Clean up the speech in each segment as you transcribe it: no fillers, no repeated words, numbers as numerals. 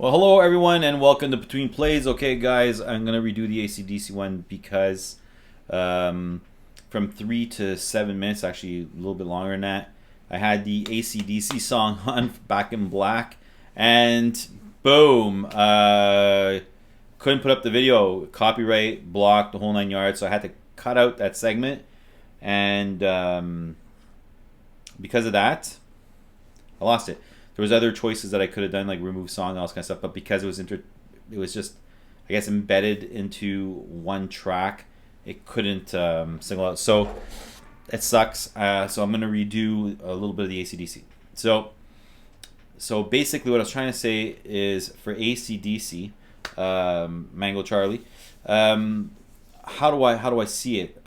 Well, hello everyone, and welcome to Between Plays. Okay, guys, I'm gonna redo the ACDC one because from 3 to 7 minutes, actually a little bit longer than that, I had the ACDC song on Back in Black, and boom, couldn't put up the video, copyright blocked, the whole 9 yards. So I had to cut out that segment, and because of that, I lost it. There was other choices that I could have done, like remove song and all this kind of stuff, but because it was just, I guess, embedded into one track, it couldn't single out. So it sucks. So I'm gonna redo a little bit of the ACDC. So basically, what I was trying to say is for ACDC, Mango Charlie, how do I see it?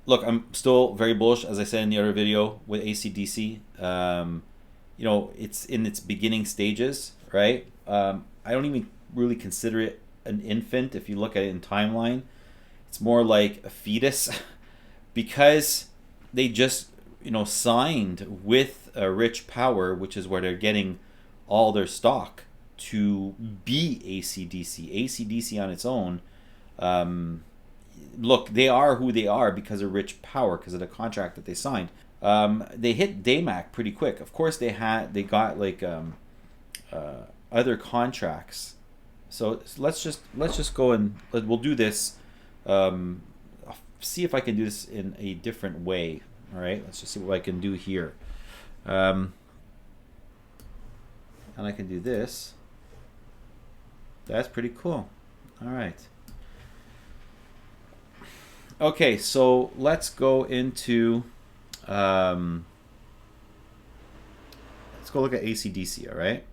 Look, I'm still very bullish, as I said in the other video with ACDC. You know, it's in its beginning stages, right? I don't even really consider it an infant if you look at it in timeline. It's more like a fetus because they just, signed with Rich Power, which is where they're getting all their stock, to be ACDC. ACDC on its own, look, they are who they are because of Rich Power, because of the contract that they signed. They hit DayMac pretty quick. Of course, they got like other contracts. So let's just go and we'll do this. I'll see if I can do this in a different way. All right, let's just see what I can do here. And I can do this. That's pretty cool. All right. Okay, so let's go into let's go look at ACDC. All right.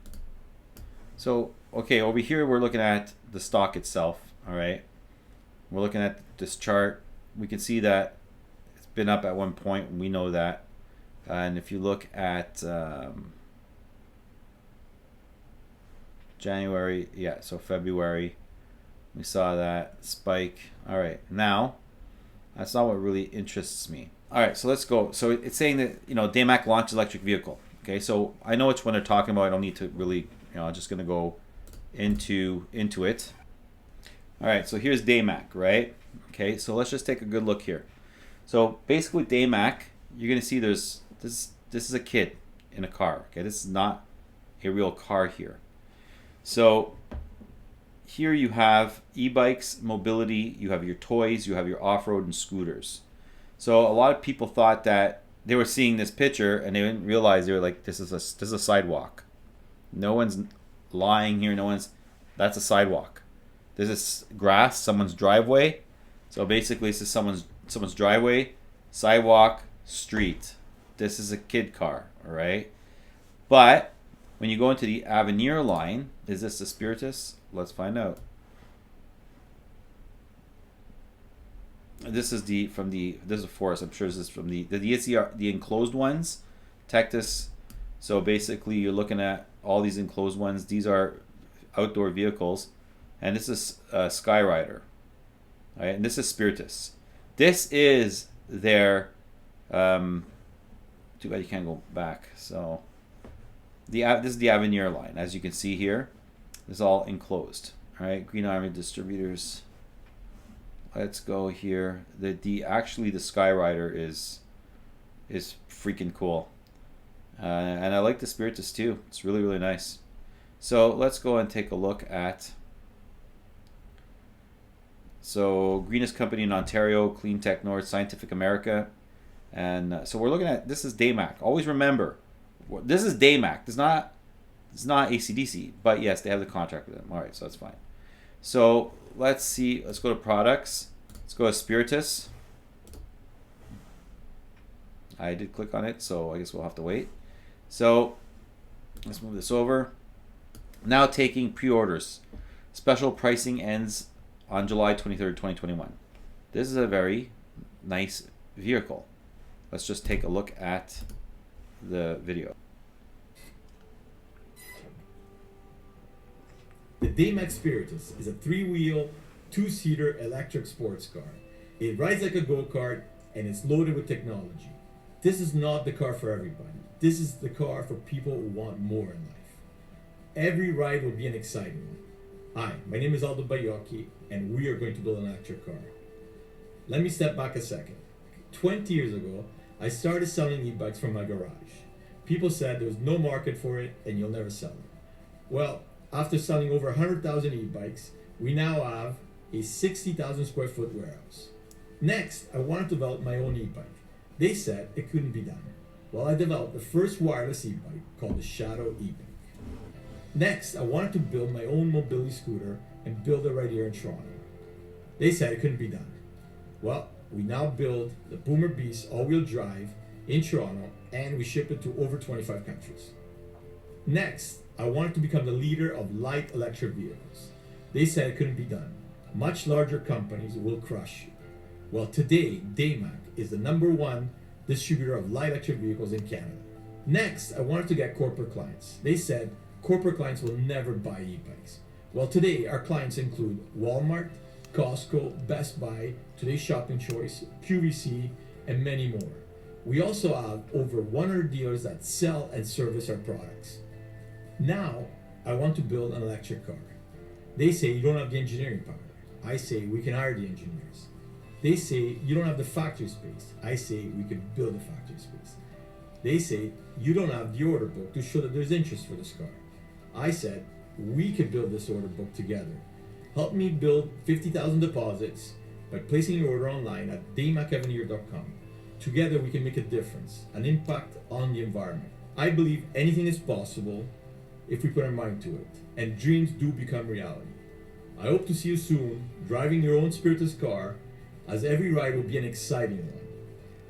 So okay, over here we're looking at the stock itself. All right, we're looking at this chart. We can see that it's been up at one point. We know that, and if you look at January, yeah, so February, we saw that spike. All right, now. That's not what really interests me. All right, so let's go. So it's saying that, DayMac launched electric vehicle. Okay, so I know which one they're talking about. I don't need to really, I'm just going to go into it. All right, so here's DayMac, right? Okay, so let's just take a good look here. So basically DayMac, you're going to see there's this is a kid in a car. Okay, this is not a real car here. So here you have e-bikes, mobility, you have your toys, you have your off-road and scooters. So a lot of people thought that they were seeing this picture and they didn't realize, they were like, this is a sidewalk. No one's lying here, that's a sidewalk. This is grass, someone's driveway. So basically this is someone's driveway, sidewalk, street. This is a kid car, all right? But when you go into the Avenir line, is this the Spiritus? Let's find out. This is this is a forest. I'm sure this is from the enclosed ones, Tectus. So basically, you're looking at all these enclosed ones. These are outdoor vehicles, and this is Skyrider. All right, and this is Spiritus. This is their. Too bad you can't go back. So this is the Avenir line, as you can see here. It's all enclosed. All right, Green Army distributors. Let's go here. Actually the Skyrider is freaking cool, and I like the Spiritus too. It's really, really nice. So let's go and take a look at. So Greenest Company in Ontario, Clean Tech North, Scientific America, and so we're looking at, this is DayMac. Always remember, this is DayMac. It's not ACDC, but yes, they have the contract with them. All right, so that's fine. So let's see. Let's go to products. Let's go to Spiritus. I did click on it, so I guess we'll have to wait. So let's move this over. Now taking pre-orders. Special pricing ends on July 23rd, 2021. This is a very nice vehicle. Let's just take a look at the video. The DayMac Spiritus is a three-wheel, two-seater electric sports car. It rides like a go-kart and it's loaded with technology. This is not the car for everybody. This is the car for people who want more in life. every ride will be an exciting one. Hi, my name is Aldo Bayocchi, and we are going to build an electric car. Let me step back a second. 20 years ago, I started selling e-bikes from my garage. People said there was no market for it and you'll never sell it. Well, after selling over 100,000 e-bikes, we now have a 60,000 square foot warehouse. Next, I wanted to develop my own e-bike. They said it couldn't be done. Well, I developed the first wireless e-bike called the Shadow e-bike. Next, I wanted to build my own mobility scooter and build it right here in Toronto. They said it couldn't be done. Well, we now build the Boomer Beast all-wheel drive in Toronto and we ship it to over 25 countries. Next, I wanted to become the leader of light electric vehicles. They said it couldn't be done. Much larger companies will crush you. Well, today, Daymac is the #1 distributor of light electric vehicles in Canada. Next, I wanted to get corporate clients. They said corporate clients will never buy e-bikes. Well, today, our clients include Walmart, Costco, Best Buy, Today's Shopping Choice, QVC, and many more. We also have over 100 dealers that sell and service our products. Now, I want to build an electric car. They say you don't have the engineering power. I say we can hire the engineers. They say you don't have the factory space. I say we can build a factory space. They say you don't have the order book to show that there's interest for this car. I said we can build this order book together. Help me build 50,000 deposits by placing your order online at daymacaveneer.com. Together we can make a difference, an impact on the environment. I believe anything is possible if we put our mind to it, and dreams do become reality. I hope to see you soon, driving your own Spiritus car, as every ride will be an exciting one.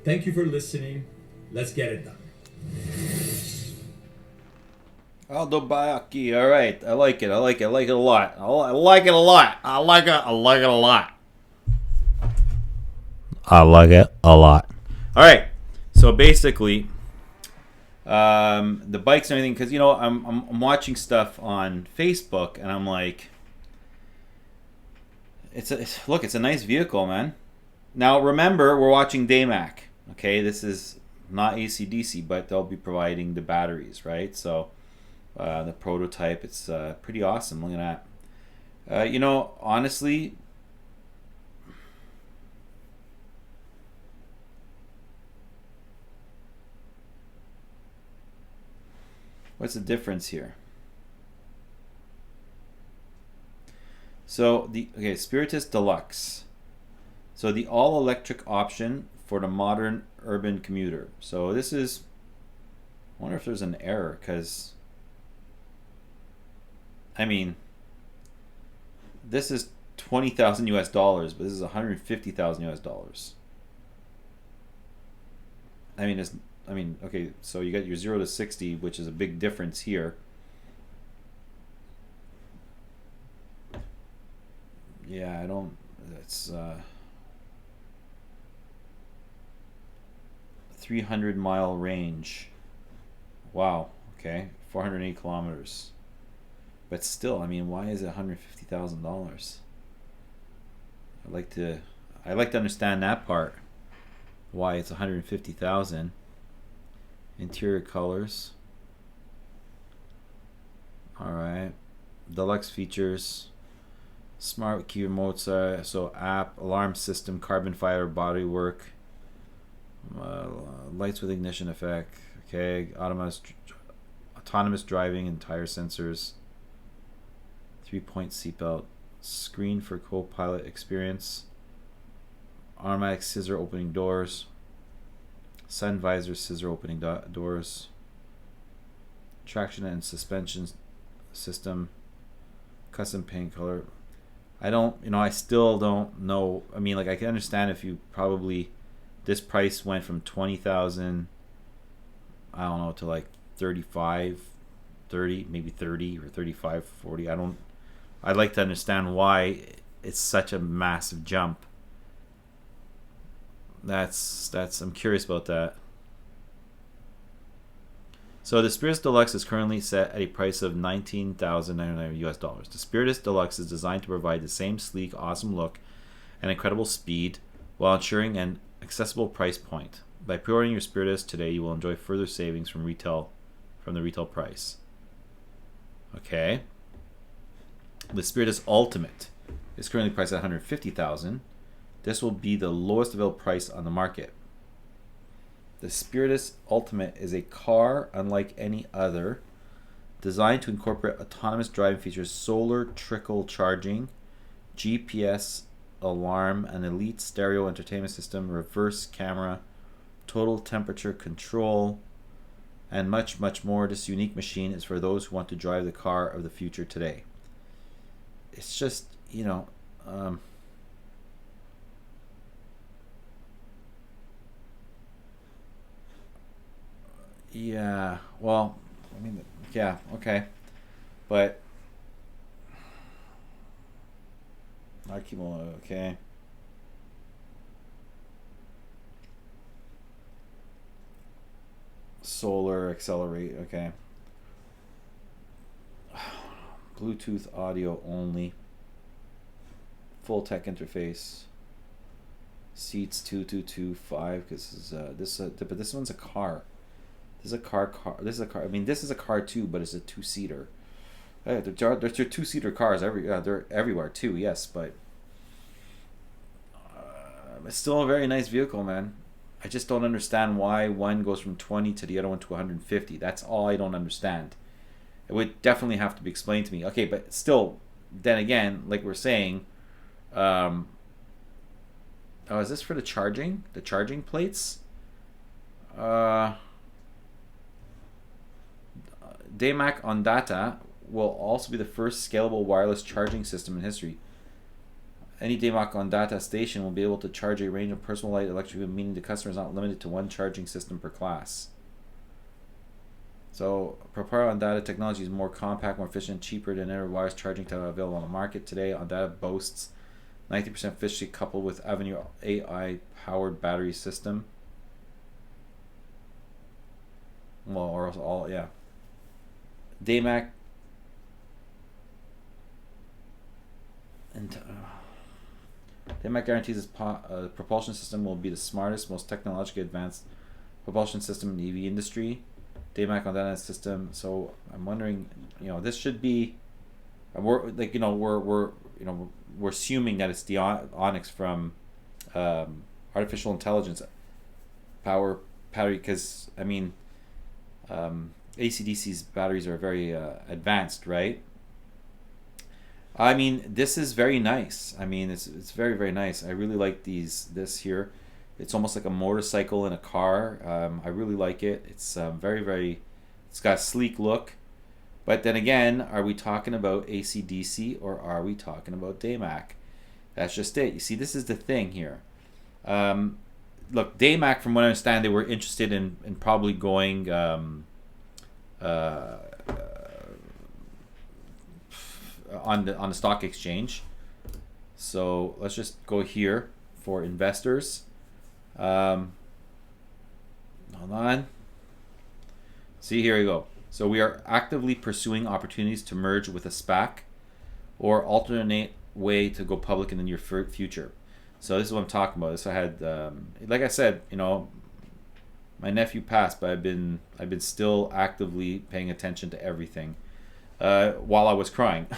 Thank you for listening. Let's get it done. Aldo Bayocchi, all right. I like it a lot. I like it a lot. I like it a lot. All right. So basically, the bikes and everything, because I'm watching stuff on Facebook and I'm like, it's a nice vehicle, man. Now remember, we're watching Daymac. Okay, this is not ACDC, but they'll be providing the batteries, right? So the prototype, it's pretty awesome. Look at that. Honestly, what's the difference here? So Spiritus Deluxe. So the all-electric option for the modern urban commuter. So this is, I wonder if there's an error, because this is $20,000 US, but this is $150,000 US. Okay, so you got your 0 to 60, which is a big difference here. Yeah, that's 300-mile range. Wow, okay, 408 kilometers. But still, why is it $150,000? I'd like to understand that part. Why it's $150,000. Interior colors. All right. Deluxe features. Smart key remotes. So app, alarm system, carbon fiber bodywork. Lights with ignition effect. Okay. Autonomous driving and tire sensors. 3-point seatbelt. Screen for co-pilot experience. Automatic scissor opening doors. Sun visor scissor opening doors. Traction and suspension system. Custom paint color. I still don't know. I can understand if you probably, this price went from 20,000, I don't know, to like 35, 30, maybe 30 or 35, 40. I'd like to understand why it's such a massive jump. I'm curious about that. So the Spiritus Deluxe is currently set at a price of $19,999 US. The Spiritus Deluxe is designed to provide the same sleek, awesome look and incredible speed while ensuring an accessible price point. By pre-ordering your Spiritus today, you will enjoy further savings from the retail price. Okay. The Spiritus Ultimate is currently priced at $150,000. This will be the lowest available price on the market. The Spiritus Ultimate is a car unlike any other, designed to incorporate autonomous driving features, solar trickle charging, GPS alarm, an elite stereo entertainment system, reverse camera, total temperature control, and much, much more. This unique machine is for those who want to drive the car of the future today. It's just, yeah, well, I mean, yeah, okay. But I keep on, okay. Solar accelerate, okay. Bluetooth audio only. Full tech interface. Seats 2225 because but this one's a car. This is a car. This is a car. I mean, this is a car too, but it's a two-seater. There's two-seater cars they're everywhere too. Yes, but it's still a very nice vehicle, man. I just don't understand why one goes from 20 to the other one to 150. That's all I don't understand. It would definitely have to be explained to me. Okay, but still, then again, like we're saying, oh, is this for the charging? The charging plates? DayMac Ondata will also be the first scalable wireless charging system in history. Any DayMac Ondata station will be able to charge a range of personal light electric vehicles, meaning the customer is not limited to one charging system per class. So, proprietary Ondata technology is more compact, more efficient, cheaper than any wireless charging technology available on the market today. Ondata boasts 90% efficiency coupled with Avenue AI-powered battery system. Well, or else all, yeah. DayMac and DayMac guarantees its propulsion system will be the smartest, most technologically advanced propulsion system in the EV industry. DayMac on that system. So I'm wondering, this should be, we're assuming that it's the Onyx from artificial intelligence power battery, because I mean, ACDC's batteries are very advanced, right? I mean, this is very nice. I mean, it's very, very nice. I really like this here. It's almost like a motorcycle in a car. I really like it. It's very, very, it's got a sleek look. But then again, are we talking about ACDC or are we talking about DayMac? That's just it. You see, this is the thing here. Look, DayMac, from what I understand, they were interested in probably going on the stock exchange. So let's just go here for investors. Hold on. See, here we go. So we are actively pursuing opportunities to merge with a SPAC or alternate way to go public in the near future. So this is what I'm talking about. This I had, like I said, my nephew passed, but I've been still actively paying attention to everything. While I was crying,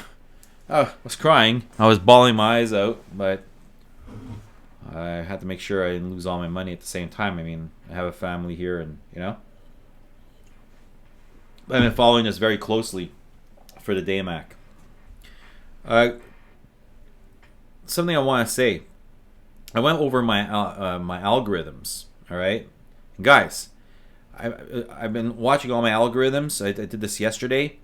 I was bawling my eyes out, but I had to make sure I didn't lose all my money at the same time. I mean, I have a family here, and I've been following this very closely for the DayMac. Something I want to say. I went over my my algorithms. All right, guys. I've been watching all my algorithms. I did this yesterday,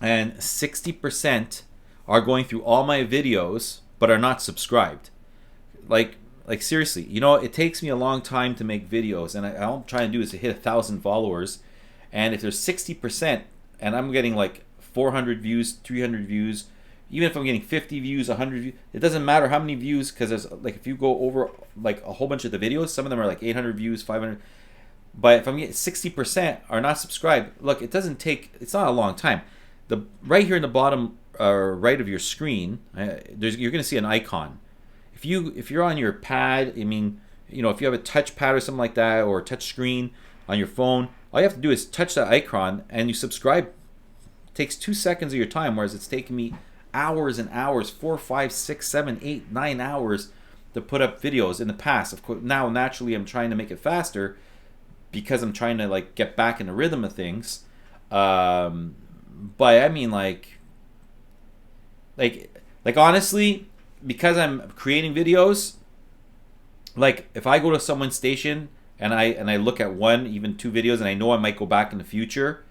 and 60% are going through all my videos but are not subscribed. Like seriously, it takes me a long time to make videos, and all I'm trying to do is to hit 1,000 followers. And if there's 60%, and I'm getting like 400 views, 300 views, even if I'm getting 50 views, 100 views, it doesn't matter how many views, because there's like, if you go over like a whole bunch of the videos, some of them are like 800 views, 500. But if I'm getting 60% are not subscribed, look, it's not a long time. Right here in the bottom right of your screen, you're going to see an icon. If you're on your pad, I mean, if you have a touch pad or something like that, or a touch screen on your phone, all you have to do is touch that icon and you subscribe It takes 2 seconds of your time, whereas it's taking me hours and hours, 4, 5, 6, 7, 8, 9 hours to put up videos in the past. Of course, now naturally I'm trying to make it faster because I'm trying to like get back in the rhythm of things. But I mean like honestly, because I'm creating videos, like if I go to someone's station and I look at 1, even 2 videos, and I know I might go back in the future,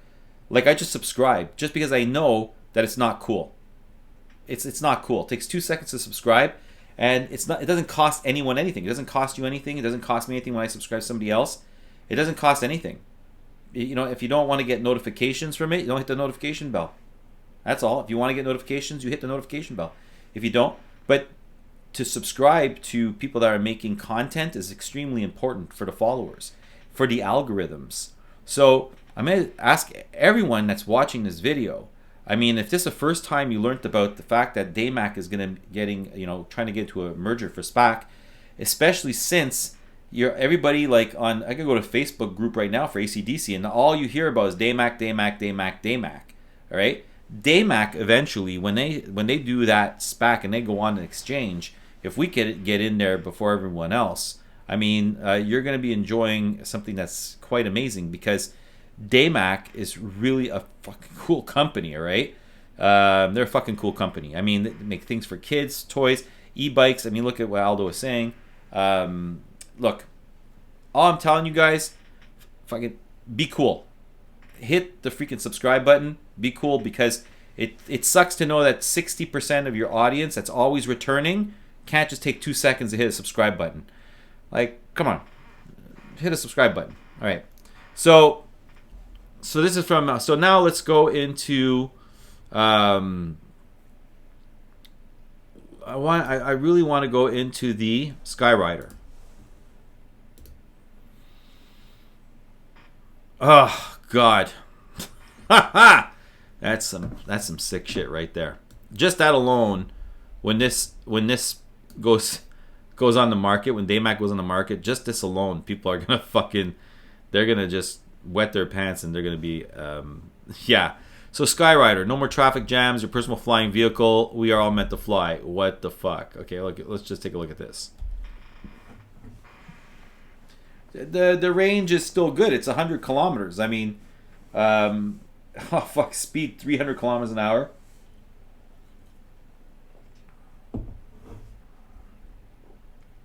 like I just subscribe just because I know that it's not cool. It's not cool. It takes 2 seconds to subscribe, and it doesn't cost anyone anything. It doesn't cost you anything. It doesn't cost me anything when I subscribe to somebody else. It doesn't cost anything. You know, if you don't want to get notifications from it, you don't hit the notification bell. That's all. If you want to get notifications, you hit the notification bell. If you don't, but to subscribe to people that are making content is extremely important for the followers, for the algorithms. So I'm going to ask everyone that's watching this video, I mean, if this is the first time you learned about the fact that DayMac is trying to get into a merger for SPAC, especially since everybody like on, I can go to Facebook group right now for ACDC, and all you hear about is DayMac. All right, DayMac eventually, when they do that SPAC and they go on an exchange, if we could get in there before everyone else, I mean, you're going to be enjoying something that's quite amazing, because DayMac is really a fucking cool company, all right? They're a fucking cool company. I mean, they make things for kids, toys, e-bikes. I mean, look at what Aldo was saying. Look, all I'm telling you guys, fucking be cool. Hit the freaking subscribe button. Be cool, because it sucks to know that 60% of your audience that's always returning can't just take 2 seconds to hit a subscribe button. Like, come on. Hit a subscribe button. All right. So this is from, so now let's go into, I really want to go into the Skyrider. Oh God. That's some sick shit right there. Just that alone, when this goes on the market, when DayMac goes on the market, just this alone, people are gonna they're gonna just wet their pants, and they're gonna be yeah. So Skyrider, no more traffic jams, your personal flying vehicle. We are all meant to fly. What the fuck? Okay, let's just take a look at this. The range is still good. It's 100 kilometers. I mean, speed 300 kilometers an hour.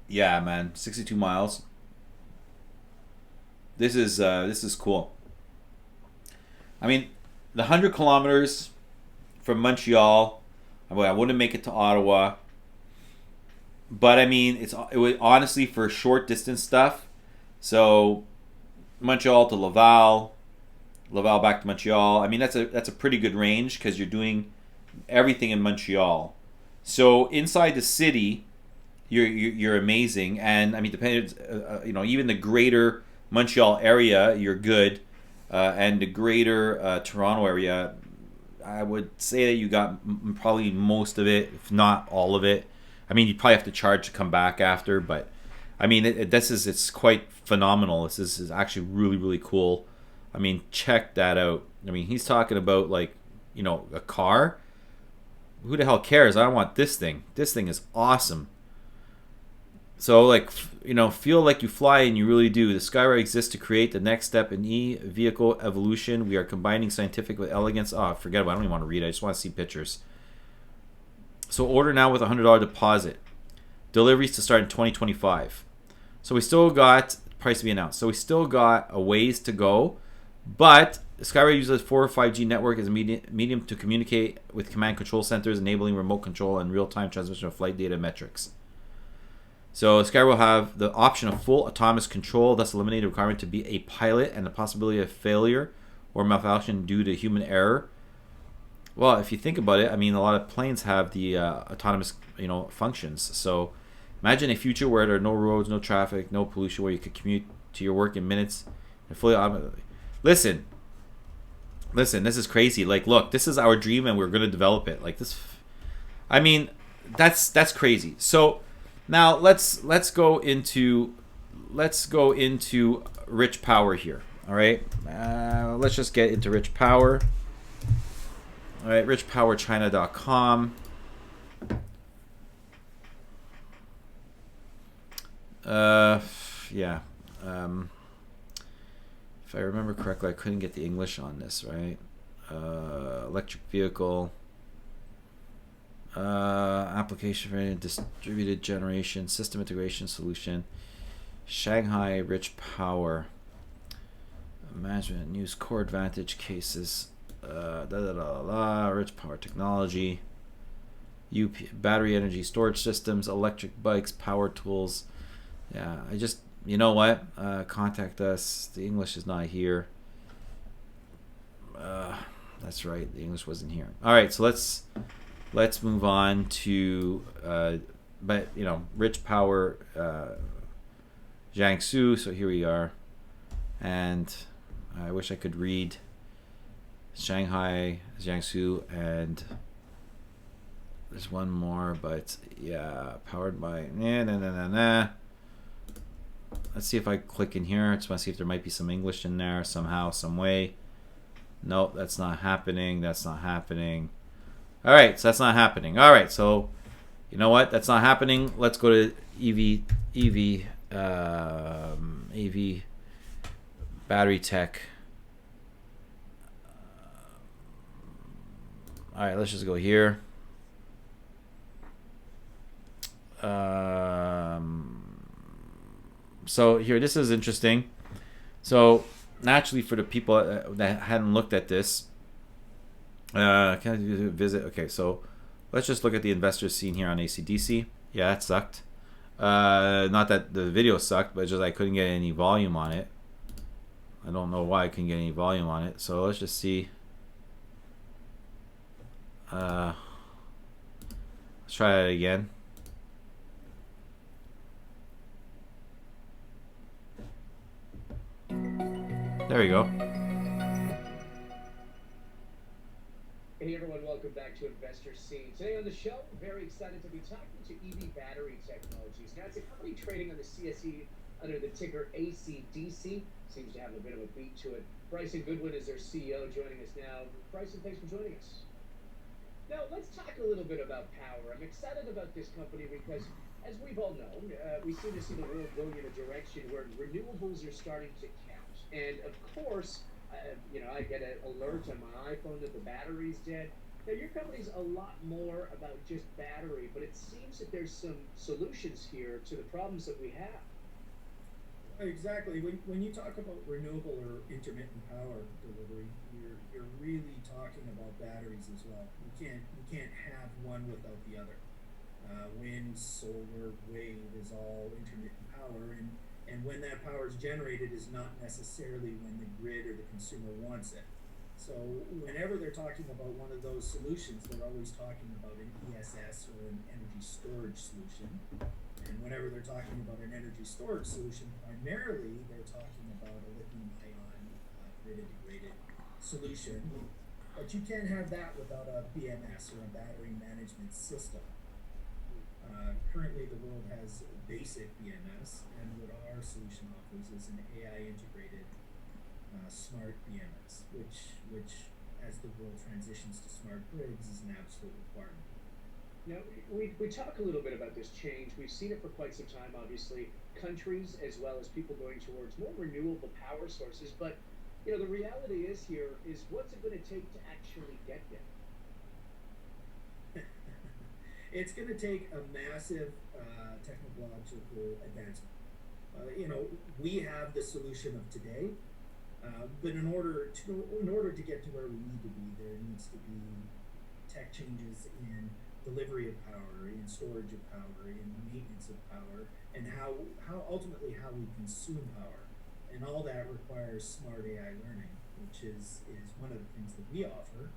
Yeah, man, 62 miles. This is cool. I mean, the 100 kilometers from Montreal, I wouldn't make it to Ottawa, but I mean, it was honestly for short distance stuff. So Montreal to Laval back to Montreal. I mean, that's a pretty good range, because you're doing everything in Montreal. So inside the city, you're amazing, and I mean, depending, even the greater Montreal area, you're good, and the greater Toronto area, I would say that you got probably most of it, if not all of it. I mean, you probably have to charge to come back after, but I mean, it's quite phenomenal. This is actually really, really cool. I mean, check that out. I mean, he's talking about a car. Who the hell cares? I want this thing. This thing is awesome. So, feel like you fly, and you really do. The Skyrider exists to create the next step in e-vehicle evolution. We are combining scientific with elegance. Oh, forget about it. I don't even want to read it. I just want to see pictures. So, order now with a $100 deposit. Deliveries to start in 2025. So, we still got price to be announced. So, we still got a ways to go. But the Skyrider uses 4 or 5G network as a medium to communicate with command control centers, enabling remote control and real-time transmission of flight data metrics. So Skyrider will have the option of full autonomous control, thus eliminating the requirement to be a pilot and the possibility of failure or malfunction due to human error. Well, if you think about it, I mean, a lot of planes have the autonomous, functions. So imagine a future where there are no roads, no traffic, no pollution, where you could commute to your work in minutes and fully automated. Listen, this is crazy. Look, this is our dream, and we're going to develop it. I mean, that's crazy. So now let's go into Rich Power here. All right, let's just get into Rich Power. All right, richpowerchina.com. Yeah. If I remember correctly, I couldn't get the English on this, right? Electric vehicle. Application for distributed generation, system integration solution. Shanghai Rich Power. Management news core advantage cases. Rich Power technology. Battery energy storage systems, electric bikes, power tools. Yeah, you know what? Contact us. The English is not here. That's right. The English wasn't here. All right, so let's move on to, but Rich Power, Jiangsu. So here we are, and I wish I could read Shanghai, Jiangsu, and there's one more, but yeah, powered by Let's see if I click in here. I just want to see if there might be some English in there somehow, some way. Nope, that's not happening. That's not happening. All right, so that's not happening. All right, so you know what? That's not happening. Let's go to EV battery tech. All right, let's just go here. So here, this is interesting. So naturally, for the people that hadn't looked at this, can I do a visit? Okay, so let's just look at the investors scene here on ACDC. Yeah, that sucked. Not that the video sucked, but just I couldn't get any volume on it. I don't know why I couldn't get any volume on it. So let's just see. Let's try that again. There we go. Hey everyone, welcome back to Investor Scene. Today on the show, very excited to be talking to EV Battery Technologies. Now, it's a company trading on the CSE under the ticker ACDC. Seems to have a bit of a beat to it. Bryson Goodwin is their CEO, joining us now. Bryson, thanks for joining us. Now, let's talk a little bit about power. I'm excited about this company because, as we've all known, we seem to see the world going in a direction where renewables are starting to count. And of course, I get an alert on my iPhone that the battery's dead. Now, your company's a lot more about just battery, but it seems that there's some solutions here to the problems that we have. Exactly. When you talk about renewable or intermittent power delivery, you're really talking about batteries as well. You can't have one without the other. Wind, solar, wave is all intermittent power, and when that power is generated is not necessarily when the grid or the consumer wants it. So whenever they're talking about one of those solutions, they're always talking about an ESS or an energy storage solution. And whenever they're talking about an energy storage solution, primarily they're talking about a lithium-ion grid integrated solution. But you can't have that without a BMS or a battery management system. Currently, the world has basic BMS, and what our solution offers is an AI integrated smart BMS, which as the world transitions to smart grids is an absolute requirement. Now, we talk a little bit about this change. We've seen it for quite some time, obviously, countries as well as people going towards more renewable power sources. But, the reality is what's it going to take to actually get there? It's going to take a massive technological advancement. We have the solution of today, but in order to get to where we need to be, there needs to be tech changes in delivery of power, in storage of power, in maintenance of power, and how ultimately how we consume power, and all that requires smart AI learning, which is one of the things that we offer.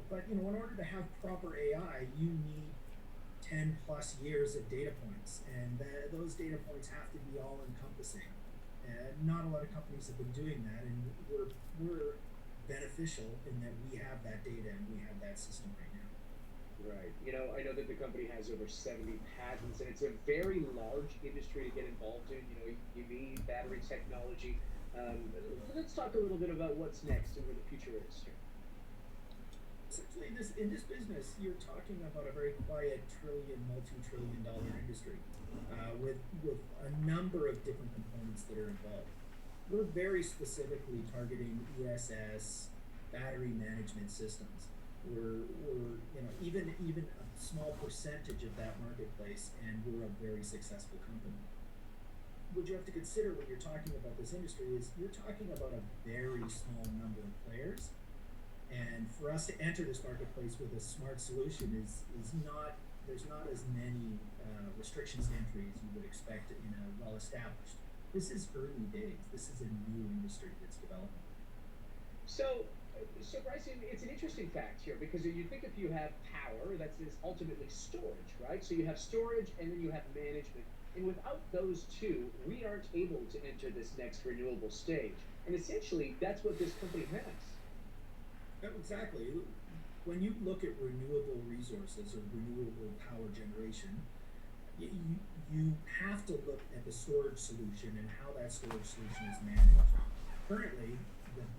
But in order to have proper AI, you need 10 plus years of data points, and those data points have to be all encompassing. Not a lot of companies have been doing that, and we're beneficial in that we have that data and we have that system right now. Right. I know that the company has over 70 patents, and it's a very large industry to get involved in. EV, battery technology. Let's talk a little bit about what's next and where the future is here. Essentially, in this business, you're talking about a very quiet multi-trillion-dollar industry with a number of different components that are involved. We're very specifically targeting ESS, battery management systems. We're even a small percentage of that marketplace, and we're a very successful company. What you have to consider when you're talking about this industry is you're talking about a very small number of players. And for us to enter this marketplace with a smart solution there's not as many restrictions to entry as you would expect in a well-established. This is early days. This is a new industry that's developing. So Bryson, it's an interesting fact here because you think if you have power, that's ultimately storage, right? So you have storage and then you have management. And without those two, we aren't able to enter this next renewable stage. And essentially, that's what this company has. Exactly. When you look at renewable resources or renewable power generation, you have to look at the storage solution and how that storage solution is managed. Currently,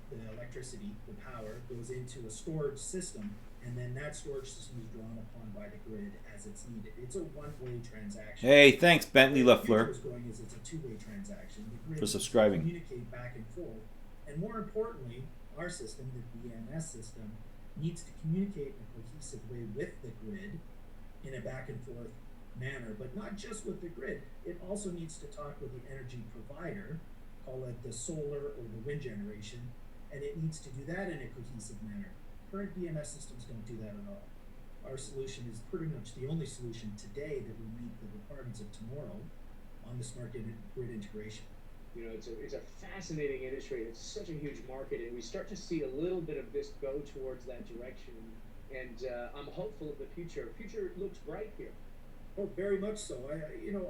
the electricity, the power, goes into a storage system, and then that storage system is drawn upon by the grid as it's needed. It's a one-way transaction. Hey, thanks, Bentley What Lafleur, is going is it's a two-way transaction. The grid for subscribing. communicate back and forth, and more importantly, our system, the BMS system, needs to communicate in a cohesive way with the grid in a back and forth manner, but not just with the grid. It also needs to talk with the energy provider, call it the solar or the wind generation, and it needs to do that in a cohesive manner. Current BMS systems don't do that at all. Our solution is pretty much the only solution today that will meet the requirements of tomorrow on the smart grid integration. You know, it's a fascinating industry. It's such a huge market, and we start to see a little bit of this go towards that direction. And I'm hopeful of the future. Future looks bright here. Oh, very much so.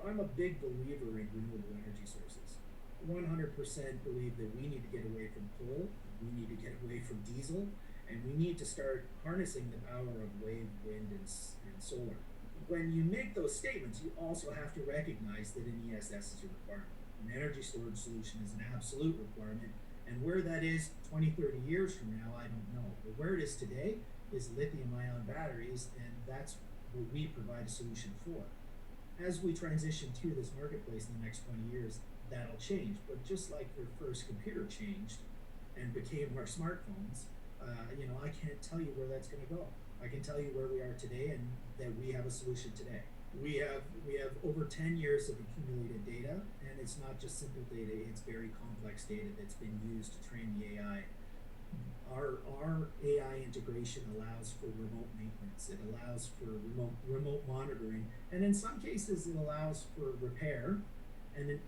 I'm a big believer in renewable energy sources. 100% believe that we need to get away from coal, we need to get away from diesel, and we need to start harnessing the power of wave, wind, and solar. When you make those statements, you also have to recognize that an ESS is a requirement. An energy storage solution is an absolute requirement, and where that is 20, 30 years from now, I don't know. But where it is today is lithium-ion batteries, and that's what we provide a solution for. As we transition through this marketplace in the next 20 years, that'll change. But just like your first computer changed and became our smartphones, I can't tell you where that's going to go. I can tell you where we are today and that we have a solution today. We have over 10 years of accumulated data, and it's not just simple data, it's very complex data that's been used to train the AI. Our AI integration allows for remote maintenance, it allows for remote monitoring, and in some cases it allows for repair, and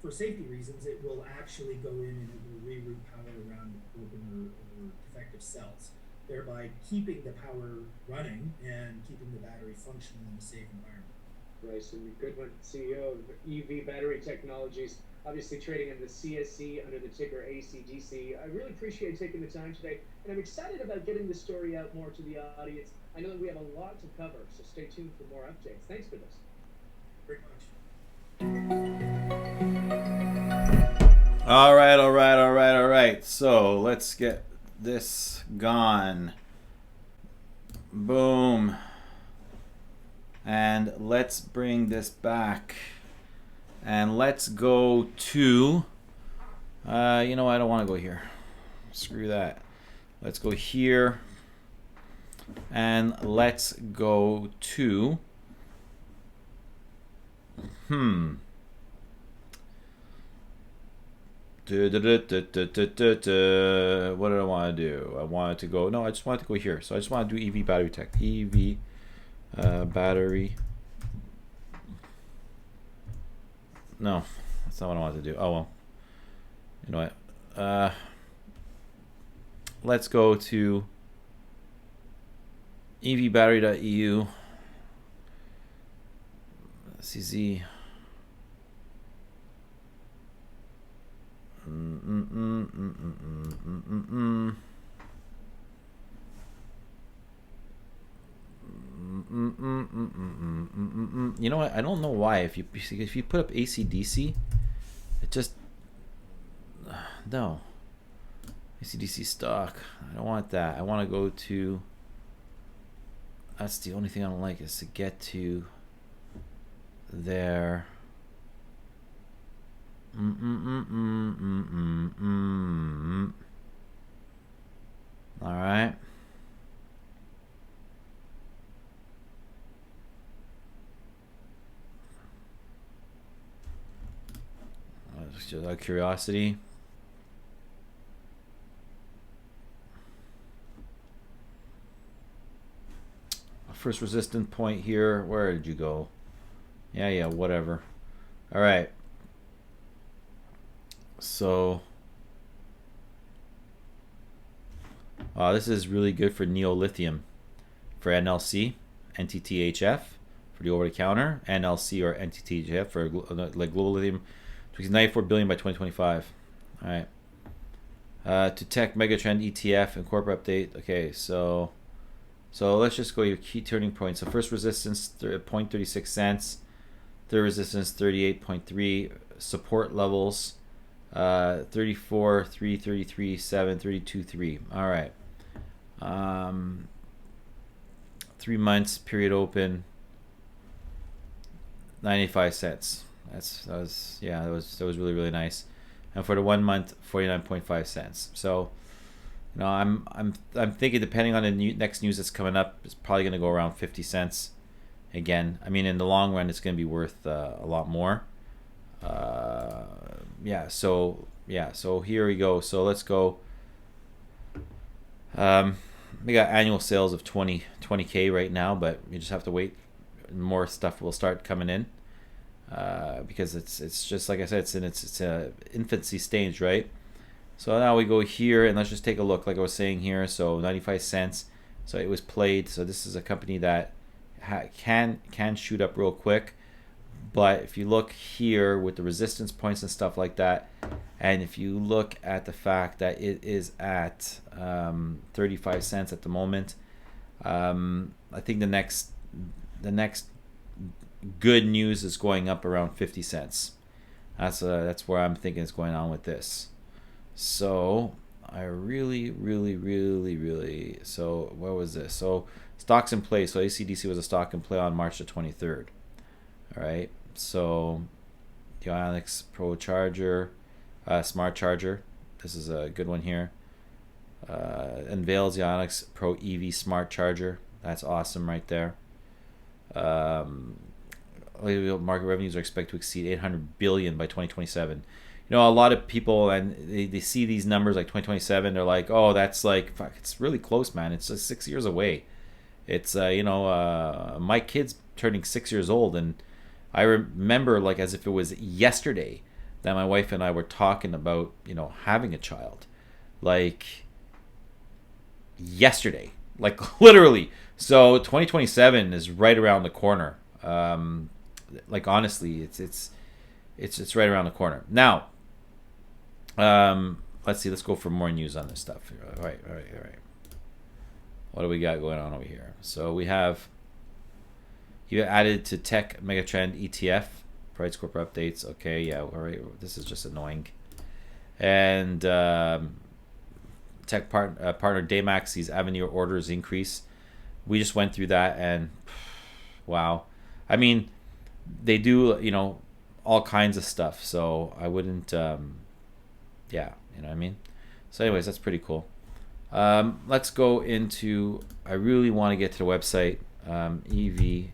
for safety reasons it will actually go in and it will reroute power around broken or defective cells, thereby keeping the power running and keeping the battery functional in a safe environment. Bryson Goodwin, CEO of EV Battery Technologies, obviously trading in the CSC under the ticker ACDC. I really appreciate taking the time today, and I'm excited about getting the story out more to the audience. I know that we have a lot to cover, so stay tuned for more updates. Thanks for this. Very much. All right. So let's get this gone. Boom. And let's bring this back. And let's go to, I don't want to go here. Screw that. Let's go here. And let's go to, What did I want to do? I just wanted to go here. So I just want to do EV battery tech. EV battery. No, that's not what I wanted to do. Oh well. You know what? Let's go to evbattery.eu. CZ. You know what? I don't know why. If you put up ACDC, it just no. ACDC stock. I don't want that. I want to go to. That's the only thing I don't like is to get to there. All right. Just out of curiosity. First resistance point here. Where did you go? Yeah, whatever. All right. So, this is really good for neolithium, for NLC, NTTHF, for the over-the-counter, NLC or NTTHF for like global lithium, to 94 billion by 2025. All right. To tech megatrend ETF and corporate update. Okay, so let's just go your key turning points. So first resistance 0.36 cents, third resistance 38.3, support levels 34, 3, 33, 7, 32, 3. All right. 3 months period open 95 cents. That was really, really nice. And for the 1 month 49.5 cents. So I'm thinking, depending on the next news that's coming up, it's probably going to go around 50 cents again. I mean, in the long run, it's going to be worth a lot more. So here we go. So let's go. We got annual sales of 20K right now, but you just have to wait. More stuff will start coming in because it's just like I said, it's a infancy stage, right? So now we go here and let's just take a look, like I was saying here. So 95 cents. So it was played. So this is a company that can shoot up real quick. But if you look here with the resistance points and stuff like that, and if you look at the fact that it is at 35 cents at the moment, I think the next good news is going up around 50 cents. That's where I'm thinking is going on with this. So I really, so what was this? So stocks in play. So ACDC was a stock in play on March the 23rd. All right. So the Ionix Pro Charger, Smart Charger. This is a good one here. Unveils the Ionix Pro EV Smart Charger. That's awesome right there. Market revenues are expected to exceed 800 billion by 2027. A lot of people, and they see these numbers like 2027, they're like, oh, that's like, fuck, it's really close, man. It's just 6 years away. It's, my kid's turning 6 years old, and I remember like as if it was yesterday that my wife and I were talking about, having a child. Like, yesterday. Like, literally. So 2027 is right around the corner. Like, honestly, it's right around the corner. Now, let's see. Let's go for more news on this stuff. All right. What do we got going on over here? So we have you added to tech megatrend ETF price corporate updates. Okay, yeah. All right. This is just annoying. And tech partner Daymax sees Avenir orders increase. We just went through that, and wow. I mean, they do all kinds of stuff. So I wouldn't. Yeah, you know what I mean? So anyways, that's pretty cool. Let's go into, I really want to get to the website, EV,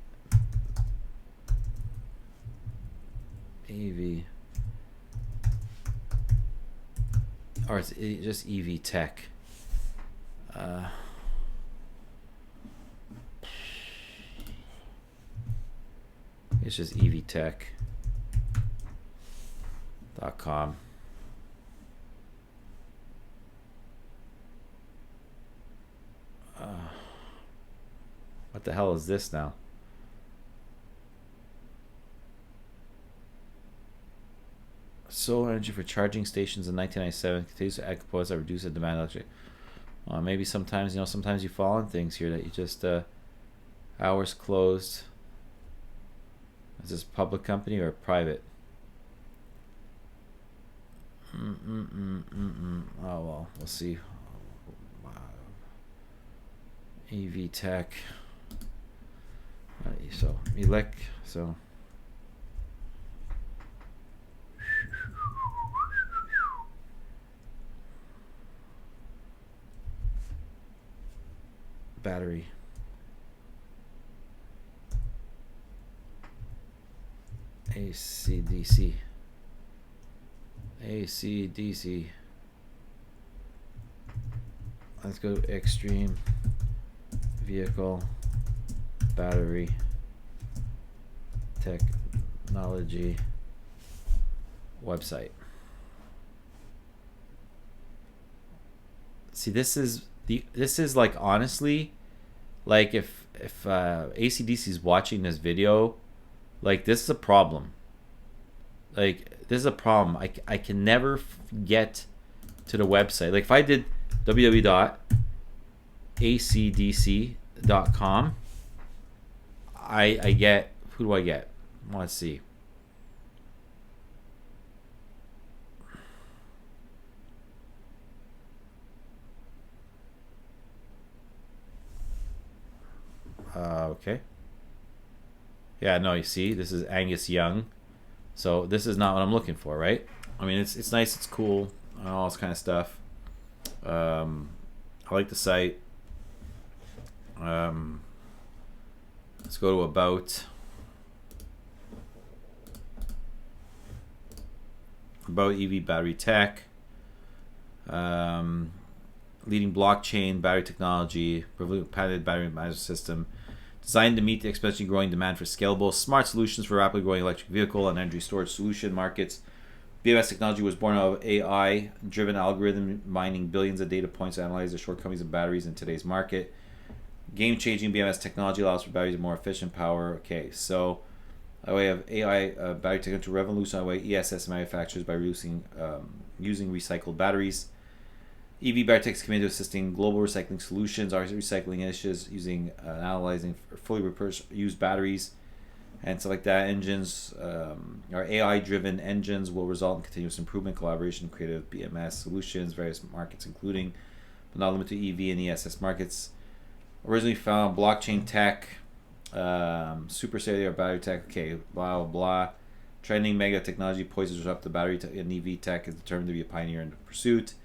or it's just EV Tech. It's just evtech.com. What the hell is this now? Solar energy for charging stations in 1997 continues to add components that reduce the demand of electricity. Well, maybe sometimes you fall on things here that you just hours closed. Is this a public company or private? Oh well, we'll see. EV tech. So so. Battery. ACDC. ACDC. Let's go extreme vehicle battery technology website. See, this is like, honestly, like if ACDC is watching this video, like, this is a problem. Like, this is a problem. I can never get to the website. Like, if I did www.acdc.com, I get, who do I get? Let's see. Okay. Yeah, no, you see, this is Angus Young. So this is not what I'm looking for, right? I mean, it's nice, it's cool, all this kind of stuff. I like the site. Let's go to about EV battery tech. Leading blockchain battery technology, patented battery management system, designed to meet the exponentially growing demand for scalable, smart solutions for rapidly growing electric vehicle and energy storage solution markets. BMS technology was born out of AI-driven algorithm mining billions of data points to analyze the shortcomings of batteries in today's market. Game-changing BMS technology allows for batteries with more efficient power. Okay, so a way of AI battery technology to revolutionize the way ESS manufacturers by using recycled batteries. EV battery tech is committed to assisting global recycling solutions, our recycling initiatives using analyzing fully used batteries and stuff like that. Engines, our AI-driven engines will result in continuous improvement, collaboration, creative BMS solutions, various markets, including but not limited to EV and ESS markets. Originally found blockchain tech, super cellular battery tech. Okay, blah blah blah. Trending mega technology poised to disrupt the battery and EV tech is determined to be a pioneer in the pursuit.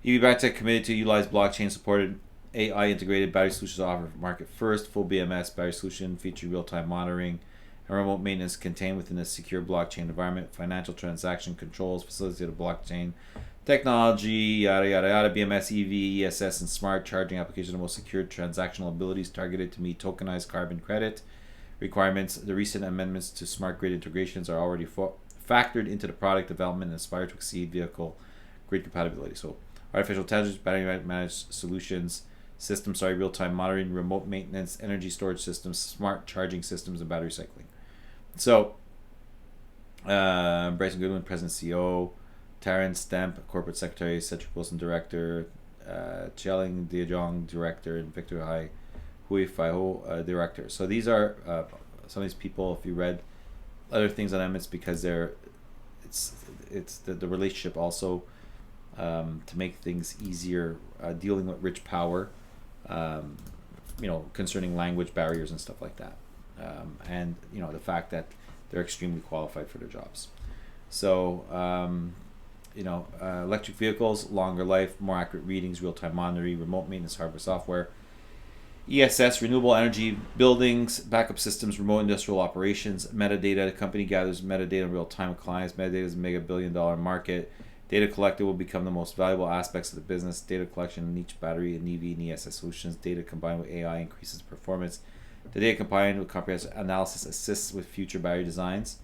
EV battery tech committed to utilize blockchain-supported AI-integrated battery solutions to offer market first full BMS battery solution featuring real-time monitoring and remote maintenance contained within a secure blockchain environment. Financial transaction controls facilitated blockchain technology, yada yada yada. BMS, EV, ESS, and smart charging applications are the most secured transactional abilities targeted to meet tokenized carbon credit requirements. The recent amendments to smart grid integrations are already factored into the product development and aspire to exceed vehicle grid compatibility. So, artificial intelligence, battery managed solutions, systems, real-time monitoring, remote maintenance, energy storage systems, smart charging systems, and battery recycling. So, Bryson Goodwin, President CEO, Taryn Stemp, Corporate Secretary, Cedric Wilson, Director, Cheling Diajong, Director, and Victor Hai Hui Faiho, Director. So these are some of these people. If you read other things on them, it's because it's the relationship also. To make things easier, dealing with rich power, concerning language barriers and stuff like that, and the fact that they're extremely qualified for their jobs. So, electric vehicles, longer life, more accurate readings, real-time monitoring, remote maintenance, hardware, software. ESS, renewable energy, buildings, backup systems, remote industrial operations, metadata. The company gathers metadata in real time with clients. Metadata is a mega billion-dollar market. Data collected will become the most valuable aspects of the business. Data collection in each battery and EV and ESS solutions. Data combined with AI increases performance. The data combined with comprehensive analysis assists with future battery designs.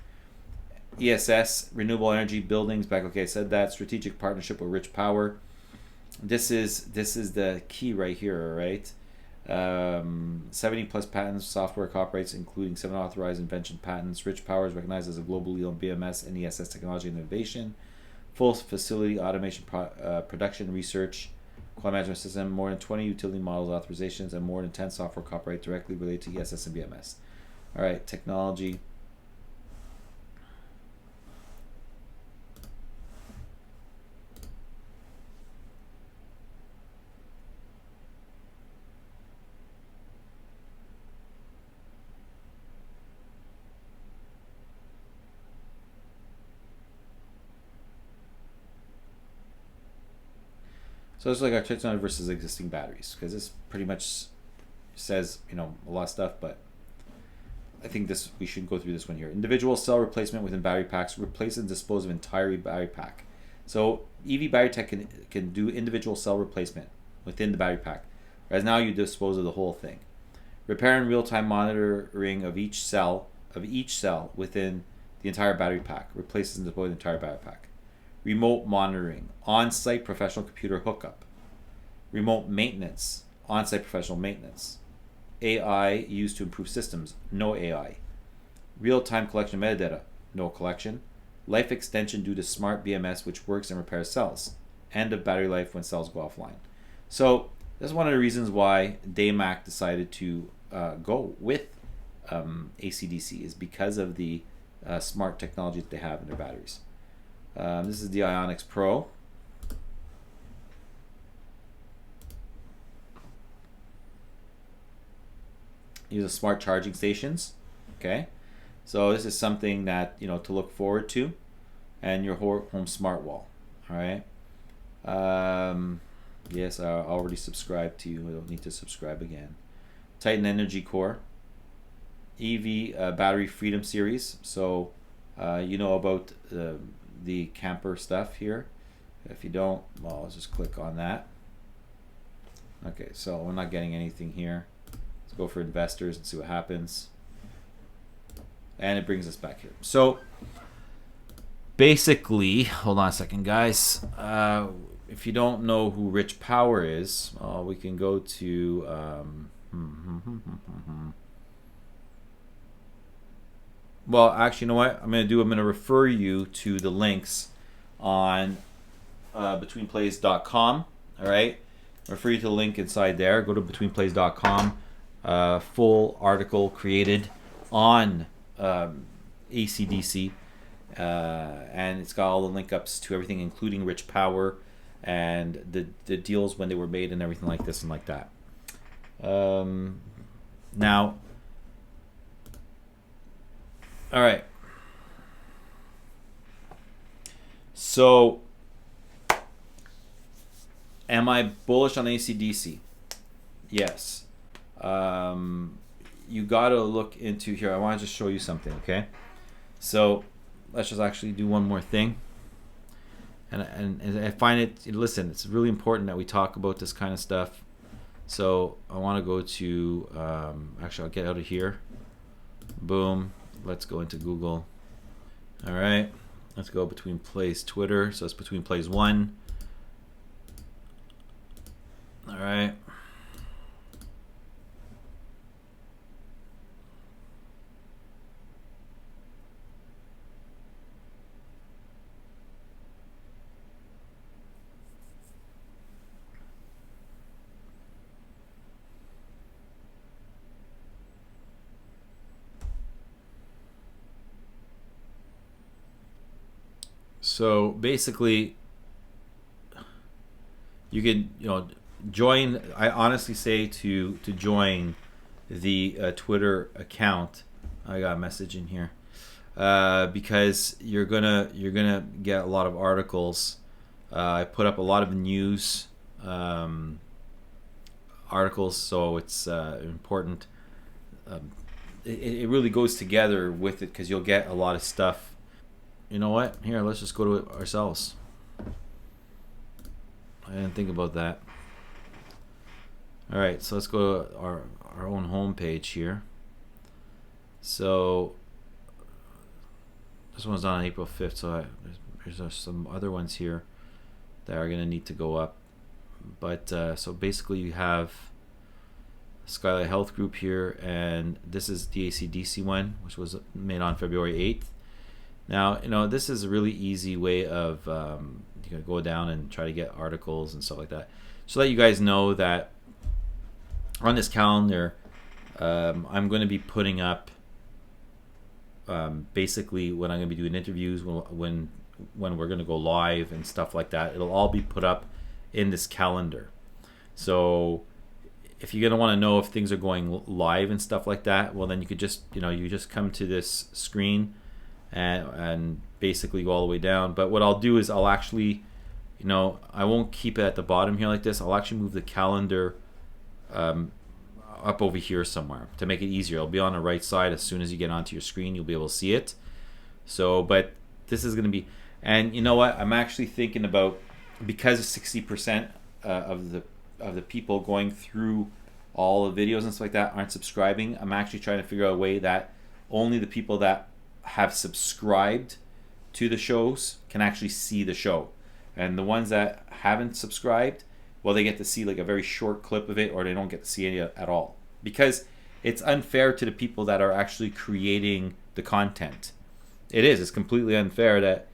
ESS, renewable energy, buildings. Back, okay, I said that. Strategic partnership with rich power. This is the key right here, right? 70 plus patents, software copyrights, including 7 authorized invention patents. Rich power is recognized as a global leader in BMS and ESS technology and innovation. Full facility automation, production, research, quality management system, more than 20 utility models authorizations, and more than 10 software copyright directly related to ESS and BMS. All right, technology. So it's like our technology versus existing batteries, because this pretty much says, you know, a lot of stuff, but I think this we should go through this one here. Individual cell replacement within battery packs. Replace and dispose of entire battery pack. So EV battery tech can do individual cell replacement within the battery pack, whereas now you dispose of the whole thing. Repair and real-time monitoring of each cell within the entire battery pack. Replaces and deploys the entire battery pack. Remote monitoring, on-site professional computer hookup. Remote maintenance, on-site professional maintenance. AI used to improve systems, no AI. Real-time collection of metadata, no collection. Life extension due to smart BMS, which works and repairs cells. End of battery life when cells go offline. So that's one of the reasons why DayMac decided to go with ACDC, is because of the smart technology that they have in their batteries. This is the Ionix Pro. These are smart charging stations. Okay, so this is something that, you know, to look forward to, and your home smart wall. All right. Yes, I already subscribed to you. I don't need to subscribe again. Titan Energy Core. EV Battery Freedom Series. So you know about the camper stuff here. If you don't, well, let's just click on that. Okay, so we're not getting anything here. Let's go for investors and see what happens. And it brings us back here. So basically, hold on a second, guys. If you don't know who Rich Power is, we can go to well, actually, you know what I'm going to refer you to the links on betweenplays.com. All right, refer you to the link inside there. Go to betweenplays.com. Full article created on ACDC, and it's got all the link ups to everything, including Rich Power and the deals when they were made and everything like this and like that. Now, all right. So, am I bullish on ACDC? Yes. You got to look into here. I want to just show you something, okay? So, let's just actually do one more thing. And I find it, listen, it's really important that we talk about this kind of stuff. So, I want to go to, actually, I'll get out of here. Boom. Let's go into Google. All right. Let's go Betweenplays Twitter. So, it's Betweenplays 1. All right. So basically, you can, you know, join. I honestly say to join the Twitter account. I got a message in here because you're gonna get a lot of articles. I put up a lot of news articles, so it's important. It really goes together with it because you'll get a lot of stuff. You know what? Here, let's just go to it ourselves. I didn't think about that. All right, so let's go to our own home page here. So this one's on April 5th, so there's some other ones here that are going to need to go up. But so basically you have Skylight Health Group here, and this is the ACDC one, which was made on February 8th. Now, you know, this is a really easy way of you can go down and try to get articles and stuff like that. So let you guys know that on this calendar, I'm going to be putting up basically when I'm going to be doing interviews, when we're going to go live and stuff like that. It'll all be put up in this calendar. So if you're going to want to know if things are going live and stuff like that, well, then you could just, you know, you just come to this screen and basically go all the way down. But what I'll do is I'll actually you know, I won't keep it at the bottom here like this. I'll actually move the calendar up over here somewhere to make it easier. It'll be on the right side. As soon as you get onto your screen, you'll be able to see it. So, but this is going to be, and you know what? I'm actually thinking about, because 60% of the people going through all the videos and stuff like that aren't subscribing. I'm actually trying to figure out a way that only the people that have subscribed to the shows can actually see the show, and the ones that haven't subscribed, well, they get to see like a very short clip of it, or they don't get to see any at all, because it's unfair to the people that are actually creating the content. It's completely unfair that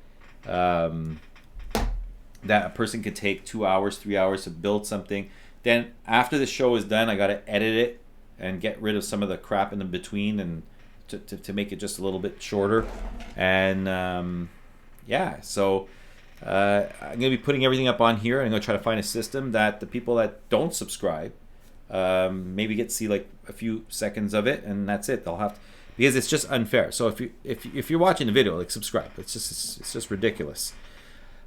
that a person could take 2 hours, 3 hours to build something. Then after the show is done, I got to edit it and get rid of some of the crap in the between, and to make it just a little bit shorter. And yeah, so I'm going to be putting everything up on here. I'm going to try to find a system that the people that don't subscribe maybe get to see like a few seconds of it, and that's it. They'll have to, because it's just unfair. So if you're watching the video, like, subscribe. It's just ridiculous.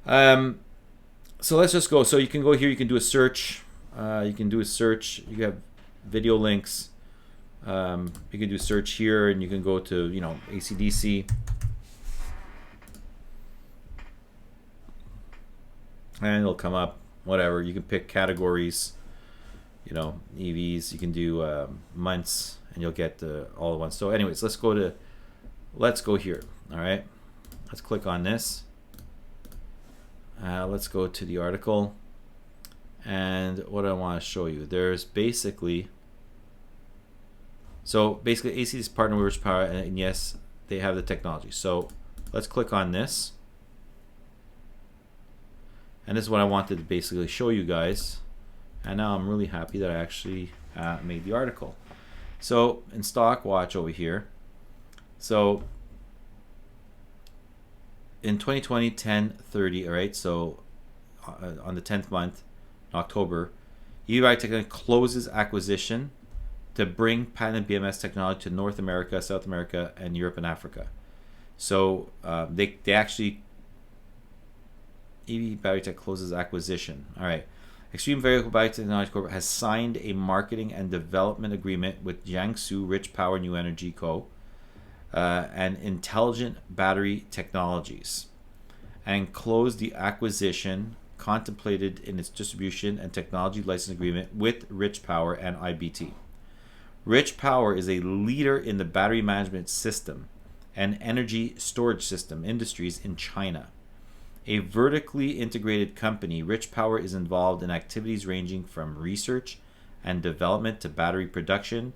So let's just go. So you can go here. You can do a search. You have video links. You can do a search here, and you can go to, you know, ACDC. And it'll come up, whatever. You can pick categories, you know, EVs. You can do months, and you'll get all the ones. So anyways, let's go here. All right, let's click on this. Let's go to the article. And what I want to show you, there's basically, ACDC is partner with Rich Power, and yes, they have the technology. So let's click on this. And this is what I wanted to basically show you guys. And now I'm really happy that I actually made the article. So in stock watch over here. So in 2020, 10/30, all right, so on the 10th month, October, EV Technology closes acquisition to bring patented BMS technology to North America, South America, and Europe and Africa. So they actually, EV Battery Tech closes acquisition. All right. Extreme Vehicle Battery Technology Corp has signed a marketing and development agreement with Jiangsu Rich Power New Energy Co. And Intelligent Battery Technologies, and closed the acquisition contemplated in its distribution and technology license agreement with Rich Power and IBT. Rich Power is a leader in the battery management system and energy storage system industries in China. A vertically integrated company, Rich Power is involved in activities ranging from research and development to battery production.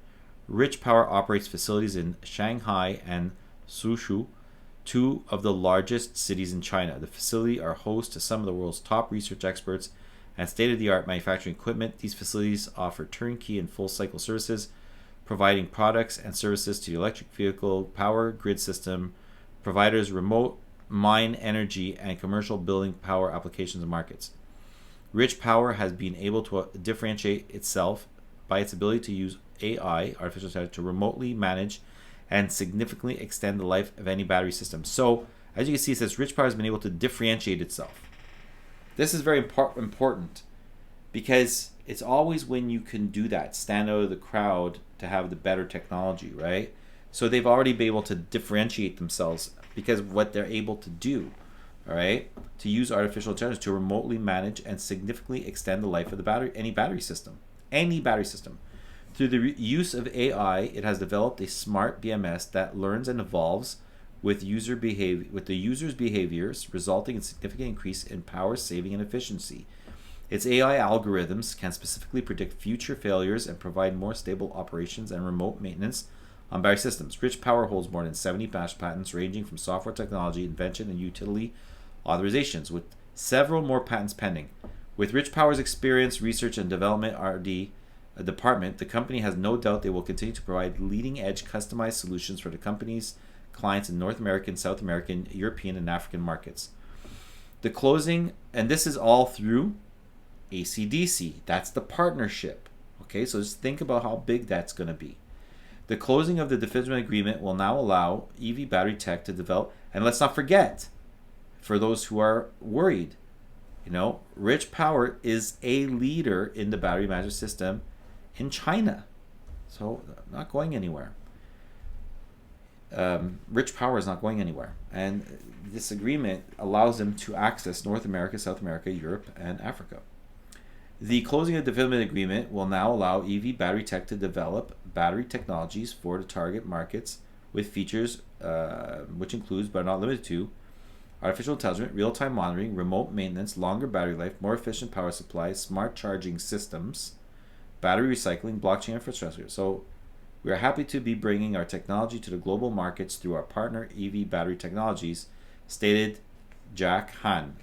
Rich Power operates facilities in Shanghai and Suzhou, two of the largest cities in China. The facilities are host to some of the world's top research experts and state-of-the-art manufacturing equipment. These facilities offer turnkey and full-cycle services, providing products and services to the electric vehicle, power grid system providers, remote mine energy, and commercial building power applications and markets. Rich Power has been able to differentiate itself by its ability to use AI, artificial intelligence, to remotely manage and significantly extend the life of any battery system. So, as you can see, it says Rich Power has been able to differentiate itself. This is very important, because it's always when you can do that, stand out of the crowd, to have the better technology, right? So they've already been able to differentiate themselves because of what they're able to do, all right? To use artificial intelligence to remotely manage and significantly extend the life of the battery, any battery system. Through the use of AI, it has developed a smart BMS that learns and evolves with the user's behaviors, resulting in significant increase in power saving and efficiency. Its AI algorithms can specifically predict future failures and provide more stable operations and remote maintenance on battery systems. Rich Power holds more than 70 patents ranging from software technology, invention, and utility authorizations, with several more patents pending. With Rich Power's experience, research, and development R&D department, the company has no doubt they will continue to provide leading-edge customized solutions for the company's clients in North American, South American, European, and African markets. The closing, and this is all through ACDC. That's the partnership. Okay, so just think about how big that's going to be. The closing of the definitive agreement will now allow EV Battery Tech to develop, and let's not forget, for those who are worried, Rich Power is a leader in the battery management system in China. So not going anywhere. Rich Power is not going anywhere. And this agreement allows them to access North America, South America, Europe, and Africa. The closing of the development agreement will now allow EV Battery Tech to develop battery technologies for the target markets with features which includes, but are not limited to, artificial intelligence, real-time monitoring, remote maintenance, longer battery life, more efficient power supply, smart charging systems, battery recycling, blockchain infrastructure. So we are happy to be bringing our technology to the global markets through our partner EV Battery Technologies, stated Jack Han,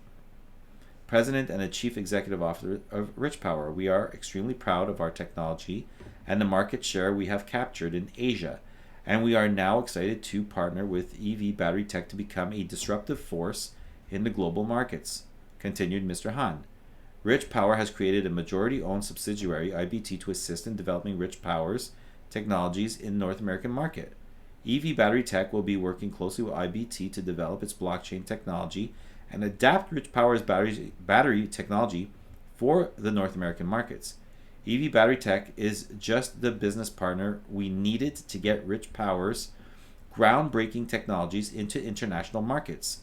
President and the Chief Executive Officer of Rich Power. We are extremely proud of our technology and the market share we have captured in Asia, and we are now excited to partner with EV Battery Tech to become a disruptive force in the global markets, continued Mr. Han. Rich Power has created a majority-owned subsidiary, IBT, to assist in developing Rich Power's technologies in the North American market. EV Battery Tech will be working closely with IBT to develop its blockchain technology and adapt Rich Power's battery technology for the North American markets. EV Battery Tech is just the business partner we needed to get Rich Power's groundbreaking technologies into international markets.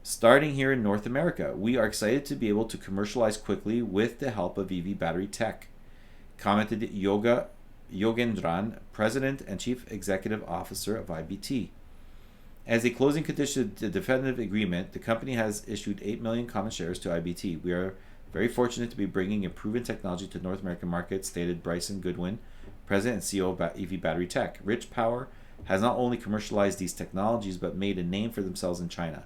Starting here in North America, we are excited to be able to commercialize quickly with the help of EV Battery Tech, commented Yogendran, President and Chief Executive Officer of IBT. As a closing condition to the definitive agreement, the company has issued 8 million common shares to IBT. We are very fortunate to be bringing a proven technology to North American markets, stated Bryson Goodwin, President and CEO of EV Battery Tech. Rich Power has not only commercialized these technologies but made a name for themselves in China.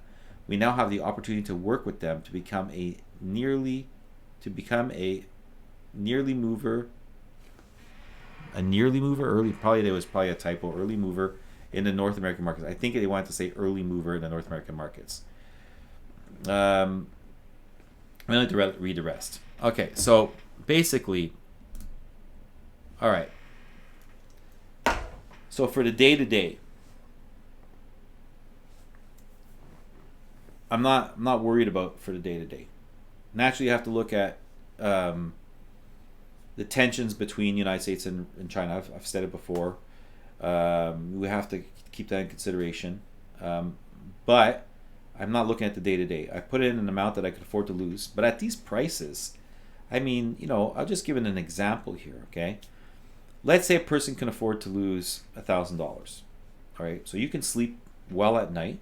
We now have the opportunity to work with them to become a nearly mover. A nearly mover, early, probably there was probably a typo, early mover in the North American markets. I think they wanted to say early mover in the North American markets. I'm going to read the rest. Okay, so basically, all right. So for the day-to-day, I'm not worried about for the day-to-day. Naturally, you have to look at the tensions between the United States and China. I've said it before. We have to keep that in consideration. But I'm not looking at the day-to-day. I put in an amount that I could afford to lose. But at these prices, I mean, I'll just give it an example here, okay? Let's say a person can afford to lose $1,000. All right, so you can sleep well at night.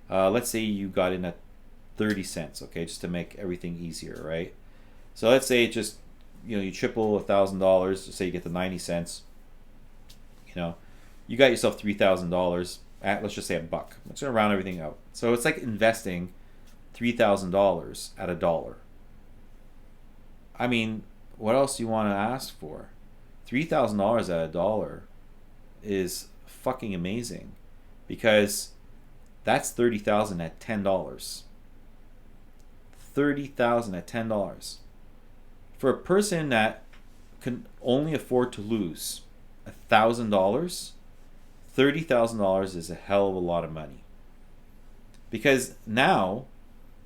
Let's say you got in at 30 cents, okay, just to make everything easier, right? So let's say just, you triple $1,000, say you get the 90 cents, you got yourself $3,000 at, let's just say, $1. Let's just round everything out. So it's like investing $3,000 at $1. I mean, what else do you want to ask for? $3,000 at $1 is fucking amazing, because that's $30,000 at $10. $30,000 at $10. For a person that can only afford to lose $1,000, $30,000 is a hell of a lot of money. Because now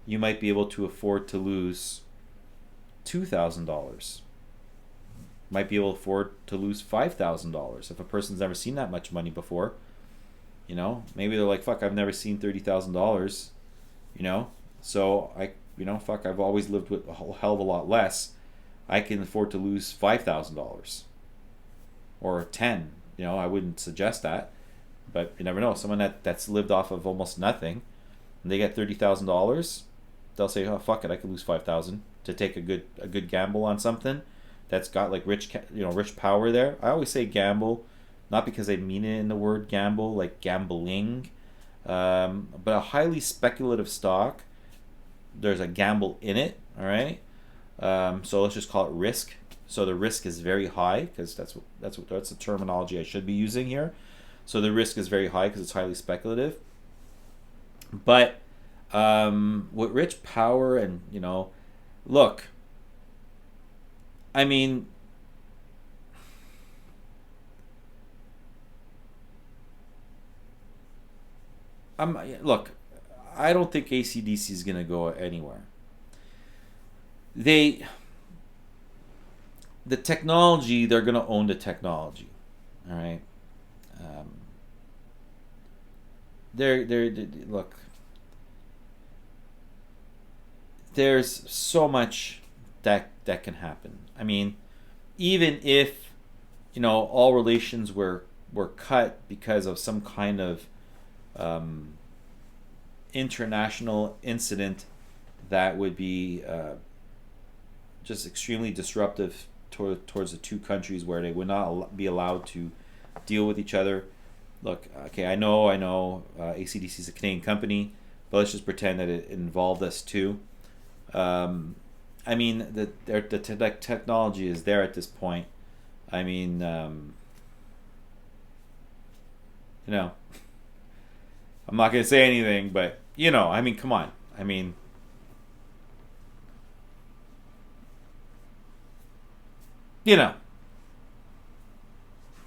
you might be able to afford to lose $2,000. Might be able to afford to lose $5,000 if a person's never seen that much money before. Maybe they're like, fuck, I've never seen $30,000. So fuck, I've always lived with a whole hell of a lot less. I can afford to lose $5,000 or 10. I wouldn't suggest that, but you never know. Someone that's lived off of almost nothing, and they get $30,000, they'll say, "Oh fuck it, I could lose $5,000 to take a good gamble on something that's got like rich power there." I always say gamble, not because I mean it in the word gamble, like gambling, but a highly speculative stock. There's a gamble in it, all right. So let's just call it risk. So the risk is very high, because that's the terminology I should be using here. So the risk is very high because it's highly speculative. But with Rich Power and look, I mean, I don't think ACDC is gonna go anywhere. the technology, they're going to own the technology. All right. Look, there's so much that can happen. I mean, even if, you know, all relations were cut because of some kind of international incident that would be just extremely disruptive towards the two countries, where they would not be allowed to deal with each other. Look, okay, I know, ACDC is a Canadian company, but let's just pretend that it involved us too. I mean, the technology is there at this point. I mean, you know, I'm not going to say anything, but, you know, I mean, come on. I mean, you know,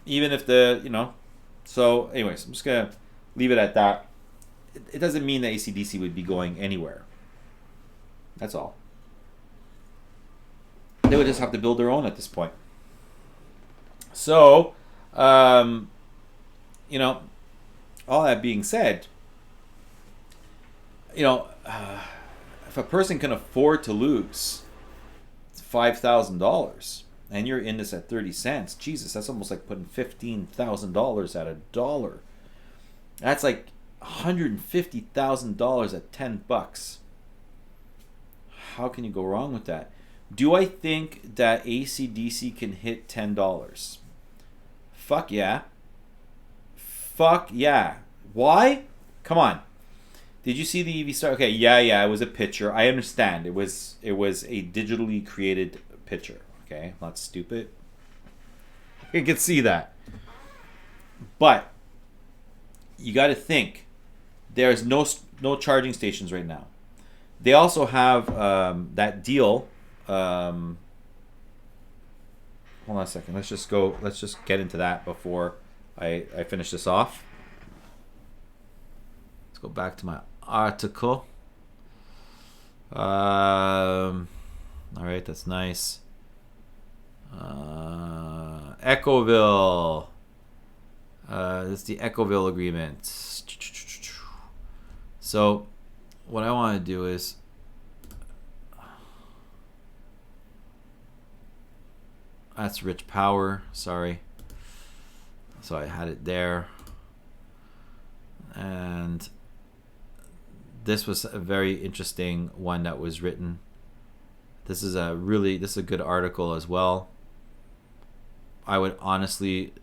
even if you know, so anyways, I'm just going to leave it at that. It doesn't mean that ACDC would be going anywhere. That's all. They would just have to build their own at this point. So, you know, all that being said, you know, if a person can afford to lose $5,000 and you're in this at 30 cents, Jesus, that's almost like putting $15,000 at $1. That's like $150,000 at $10. How can you go wrong with that? Do I think that ACDC can hit $10? Fuck yeah. Fuck yeah. Why? Come on. Did you see the EV Star? Okay, yeah, it was a picture. I understand. It was a digitally created picture. Okay, I'm not stupid. I can see that. But you got to think, there's no charging stations right now. They also have that deal. Hold on a second. Let's just get into that before I finish this off. Let's go back to my article. All right, that's nice. Echoville. This is the Echoville agreement. So, what I want to do is, that's Rich Power. Sorry. So I had it there. And this was a very interesting one that was written. This is a good article as well. I would honestly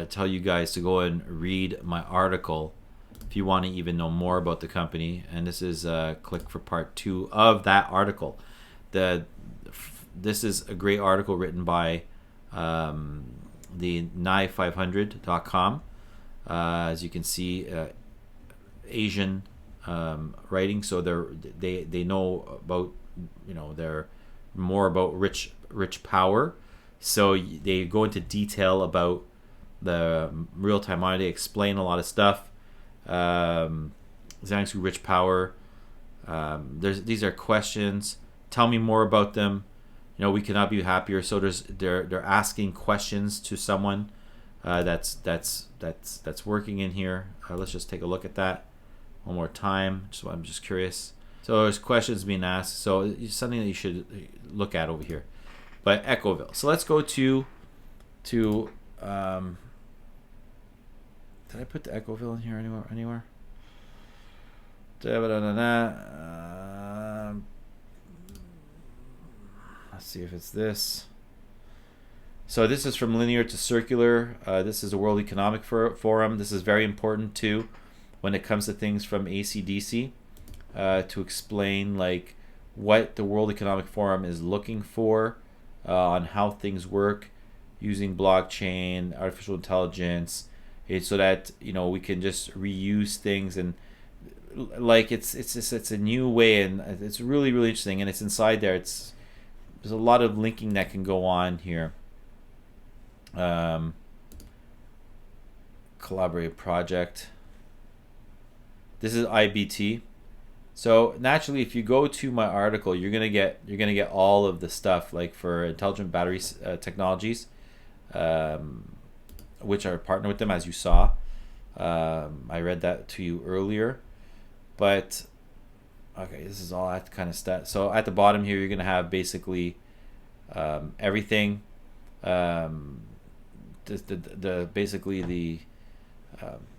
tell you guys to go and read my article if you want to even know more about the company. And this is click for part 2 of that article. This is a great article written by the Nai500.com. As you can see, Asian writing, so they know about, you know, they're more about Rich Power. So they go into detail about the real-time money. They explain a lot of stuff. Zhangsu Rich Power. These are questions. Tell me more about them. You know, we cannot be happier. So they're asking questions to someone that's working in here. Let's just take a look at that one more time. I'm just curious. So there's questions being asked. So it's something that you should look at over here. But Echoville. So let's go to did I put the Echoville in here anywhere? Let's see if it's this. So this is from linear to circular. This is the World Economic Forum. This is very important too when it comes to things from ACDC, to explain like what the World Economic Forum is looking for on how things work using blockchain, artificial intelligence, so that, you know, we can just reuse things, and like it's a new way, and it's really interesting, and it's inside there. There's a lot of linking that can go on here. Collaborate project. This is IBT. So naturally, if you go to my article, you're gonna get all of the stuff like for intelligent battery technologies, which are partnered with them, as you saw. I read that to you earlier, but okay, this is all that kind of stuff. So at the bottom here, you're gonna have basically everything. Basically the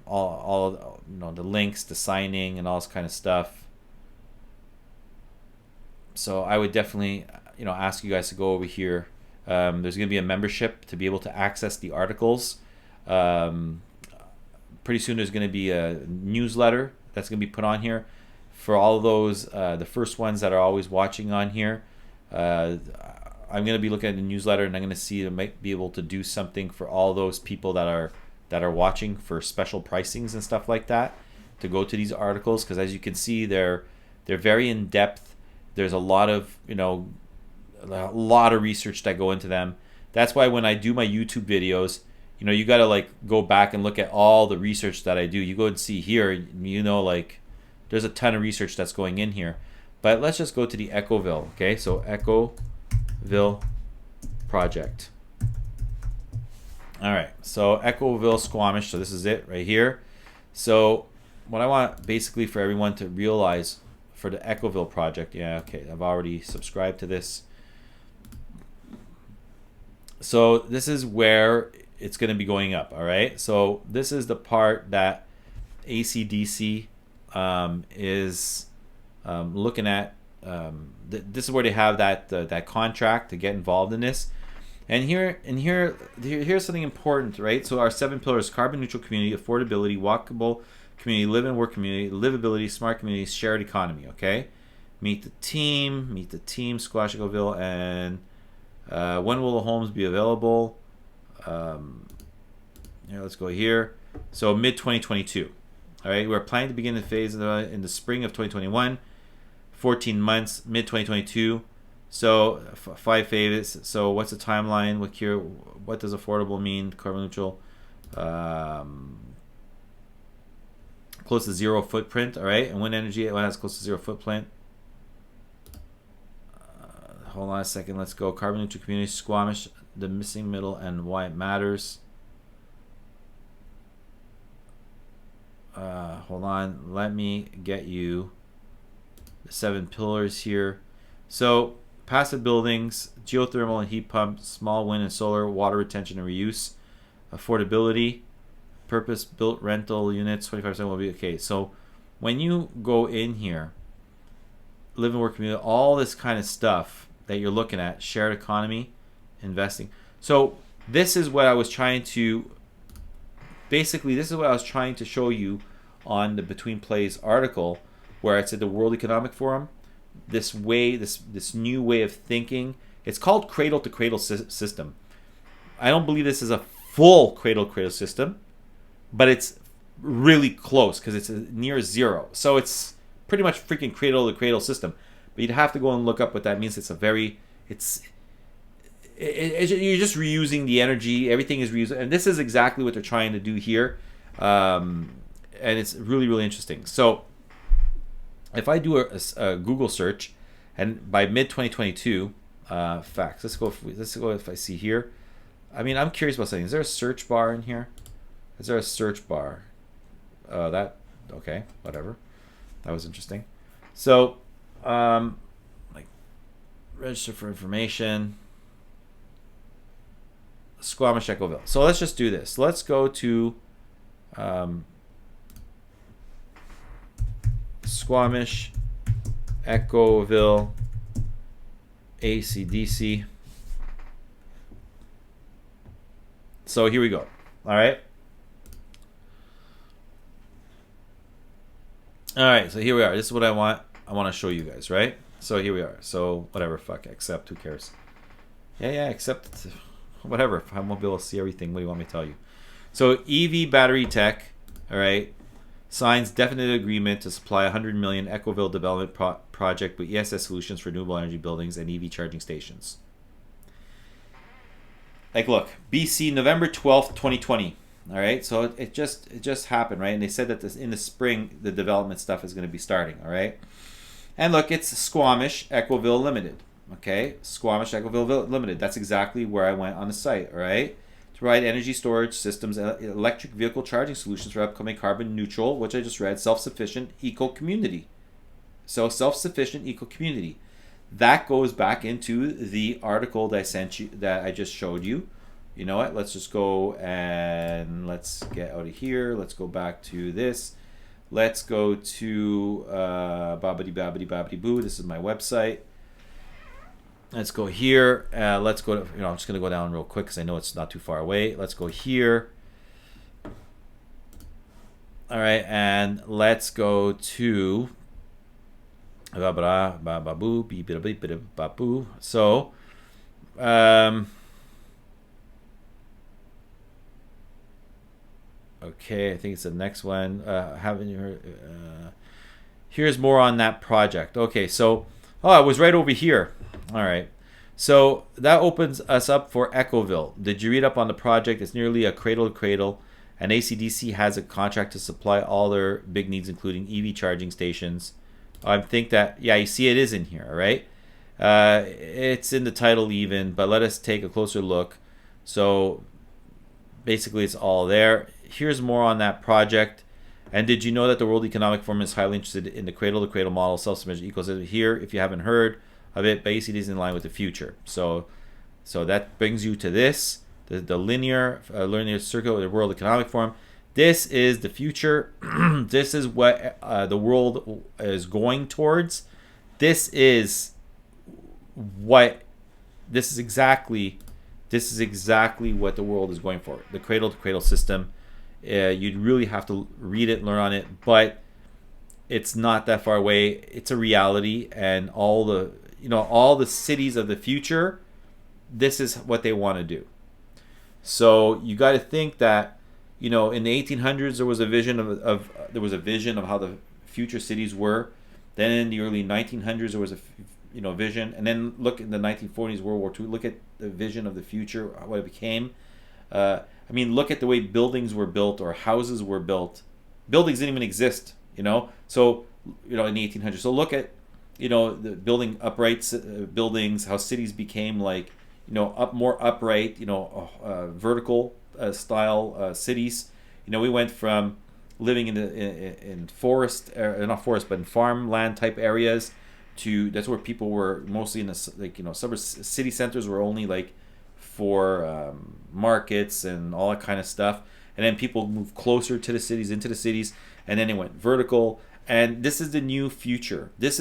all the links, the signing, and all this kind of stuff. So I would definitely ask you guys to go over here. There's going to be a membership to be able to access the articles. Pretty soon there's going to be a newsletter that's going to be put on here for all of those, the first ones that are always watching on here. I'm going to be looking at the newsletter, and I'm going to see if I might be able to do something for all those people that are watching for special pricings and stuff like that to go to these articles, because as you can see, they're very in depth. There's a lot of research that go into them. That's why when I do my YouTube videos, you got to like go back and look at all the research that I do. You go and see here, like there's a ton of research that's going in here. But let's just go to the Echoville. Okay, so Echoville project. All right, so Echoville Squamish. So this is it right here. So what I want basically for everyone to realize for the Echoville project, yeah, okay, I've already subscribed to this. So this is where it's going to be going up, all right? So this is the part that ACDC is looking at. This is where they have that contract to get involved in this. And here's something important, right? So our 7 pillars: carbon neutral community, affordability, walkable community, live and work community, livability, smart communities, shared economy. Okay, meet the team, Squash Echoville, and when will the homes be available? Here, let's go here. So mid 2022. All right, we're planning to begin the phase in the spring of 2021. 14 months, mid 2022. So 5 phases. So what's the timeline? What does affordable mean? Carbon neutral. Close to zero footprint. All right, and wind energy has close to zero footprint. Hold on a second. Let's go. Carbon neutral community, Squamish, the missing middle, and why it matters. Hold on. Let me get you the 7 pillars here. So passive buildings, geothermal and heat pumps, small wind and solar, water retention and reuse, affordability, purpose-built rental units, 25% will be okay. So when you go in here, live and work community, all this kind of stuff that you're looking at, shared economy, investing. So this is what I was trying to show you on the Betweenplays article, where it's at the World Economic Forum. This new way of thinking. It's called cradle to cradle system. I don't believe this is a full cradle to cradle system, but it's really close because it's near zero. So it's pretty much freaking cradle to cradle system. But you'd have to go and look up what that means. You're just reusing the energy. Everything is reused, and this is exactly what they're trying to do here. And it's really, really interesting. So if I do a Google search, and by mid 2022, facts. Let's go if I see here. I mean, I'm curious about something. Is there a search bar in here? Is there a search bar? Okay, whatever. That was interesting. So, like, register for information. Squamish Echoville. So let's just do this. Let's go to Squamish Echoville ACDC. So here we go. All right. So here we are. This is what I want to show you guys, right? So here we are. So whatever, fuck, accept, who cares? Yeah, accept, whatever. I won't be able to see everything. What do you want me to tell you? So EV battery tech, all right, signs definitive agreement to supply 100 million Echoville development project with ESS solutions for renewable energy buildings and EV charging stations. Like, look, BC, November 12th, 2020. All right, so it just happened, right? And they said that in the spring the development stuff is going to be starting. All right, and look, it's Squamish Equaville Limited. Okay, Squamish Equaville Limited. That's exactly where I went on the site. All right, to provide energy storage systems, electric vehicle charging solutions for upcoming carbon neutral, which I just read, self-sufficient eco community. So self-sufficient eco community. That goes back into the article that I sent you, that I just showed you. You know what? Let's just go and let's get out of here. Let's go back to this. Let's go to Babidi Boo. This is my website. Let's go here. Let's go to, I'm just going to go down real quick because I know it's not too far away. Let's go here. All right. And let's go to so, okay, I think it's the next one. Haven't you heard? Here's more on that project. Okay, so, it was right over here. All right. So that opens us up for Ecoville. Did you read up on the project? It's nearly a cradle to cradle, and ACDC has a contract to supply all their big needs, including EV charging stations. I think that, yeah, you see it is in here, all right? It's in the title even, but let us take a closer look. So basically it's all there. Here's more on that project. And did you know that the World Economic Forum is highly interested in the cradle-to-cradle model, self-sufficient ecosystem? Here, if you haven't heard of it, basically is in line with the future. So that brings you to this, the linear circle of the World Economic Forum. This is the future. This is what the world is going towards. This is exactly what the world is going for. The cradle-to-cradle system. You'd really have to read it, learn on it, but it's not that far away. It's a reality, and all the cities of the future, this is what they want to do. So you got to think that, in the 1800s there was a vision of how the future cities were. Then in the early 1900s there was a vision, and then look in the 1940s, World War II. Look at the vision of the future, what it became. Look at the way buildings were built or houses were built. Buildings didn't even exist, So, in the 1800s. So look at, the building upright buildings, how cities became like, more upright, vertical style cities. We went from living in forest, not forest, but in farmland type areas to, that's where people were mostly in the, suburbs. City centers were only like for markets and all that kind of stuff. And then people moved closer to the cities, into the cities, and then it went vertical. And this is the new future. It's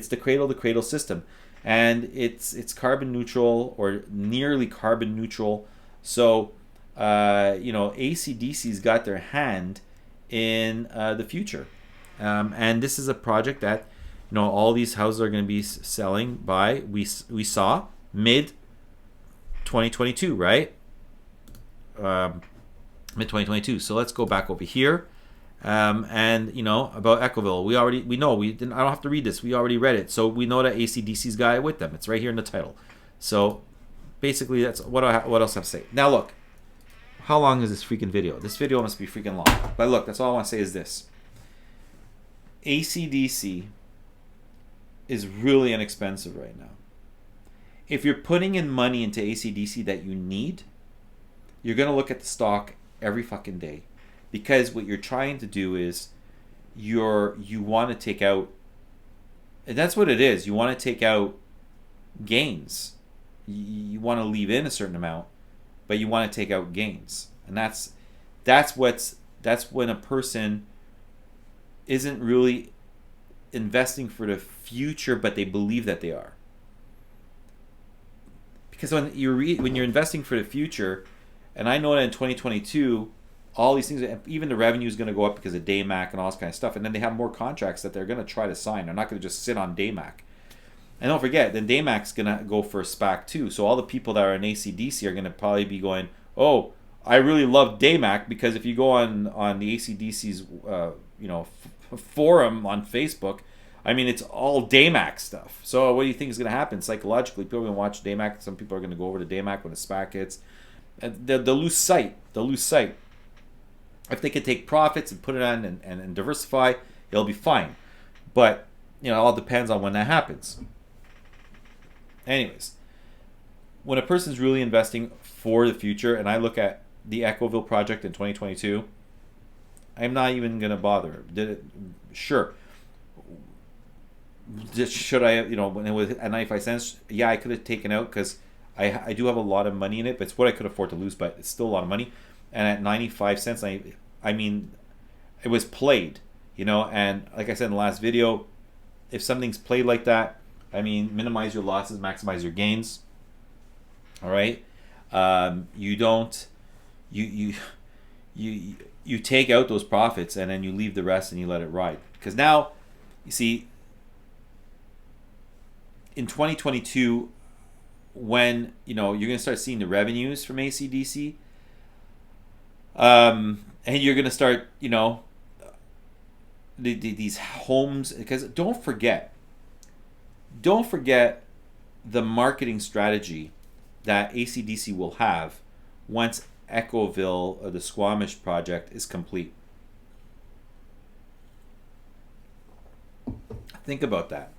the cradle-to-cradle system. And it's carbon neutral or nearly carbon neutral. So, ACDC's got their hand in the future. And this is a project that, all these houses are going to be selling by, we saw, mid-2022, right? Mid-2022. So let's go back over here. And about Ecoville, we know, I don't have to read this, we already read it, so we know that ACDC's got it with them. It's right here in the title. So basically that's what else I have to say. Now look, how long is this freaking video? This video must be freaking long, but look, that's all I want to say is this: ACDC is really inexpensive right now. If you're putting in money into ACDC that you need, you're going to look at the stock every fucking day. Because what you're trying to do is you want to take out, and that's what it is. You want to take out gains. You want to leave in a certain amount, but you want to take out gains. And that's when a person isn't really investing for the future, but they believe that they are. Because when you're investing for the future, and I know that in 2022, all these things, even the revenue is going to go up because of DayMac and all this kind of stuff. And then they have more contracts that they're going to try to sign. They're not going to just sit on DayMac. And don't forget, then DayMac's going to go for a SPAC too. So all the people that are in ACDC are going to probably be going, oh, I really love DayMac, because if you go on the ACDC's forum on Facebook, it's all DayMac stuff. So what do you think is going to happen psychologically? People are going to watch DayMac. Some people are going to go over to DayMac when the SPAC hits. They'll lose sight. They'll lose sight. If they could take profits and put it on and diversify, it'll be fine. But it all depends on when that happens. Anyways, when a person's really investing for the future, and I look at the Echoville project in 2022, I'm not even gonna bother. Did it? Sure. Should I? When it was at 95 cents, yeah, I could have taken out because I do have a lot of money in it, but it's what I could afford to lose. But it's still a lot of money. And at 95 cents, I mean, it was played, And like I said in the last video, if something's played like that, I mean, minimize your losses, maximize your gains. All right. You don't. You take out those profits and then you leave the rest and you let it ride. Because now, you see, in 2022, when you're going to start seeing the revenues from ACDC, and you're going to start, these homes, because don't forget the marketing strategy that ACDC will have once Echoville, or the Squamish project, is complete. Think about that.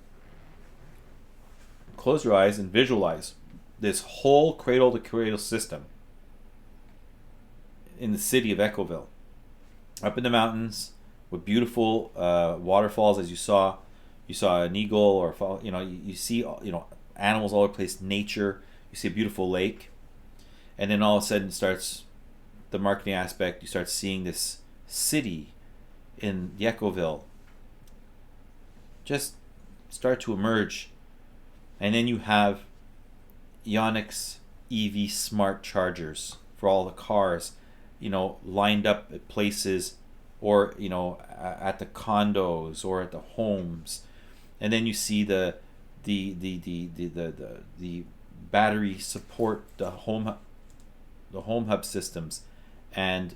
Close your eyes and visualize this whole cradle-to-cradle system in the city of Echoville, up in the mountains with beautiful waterfalls, as you saw. You saw an eagle, or you see animals all over the place, nature. You see a beautiful lake, and then all of a sudden starts the marketing aspect. You start seeing this city in Echoville just start to emerge, and then you have Ionix EV smart chargers for all the cars, lined up at places, or at the condos or at the homes, and then you see the battery support, the home hub systems, and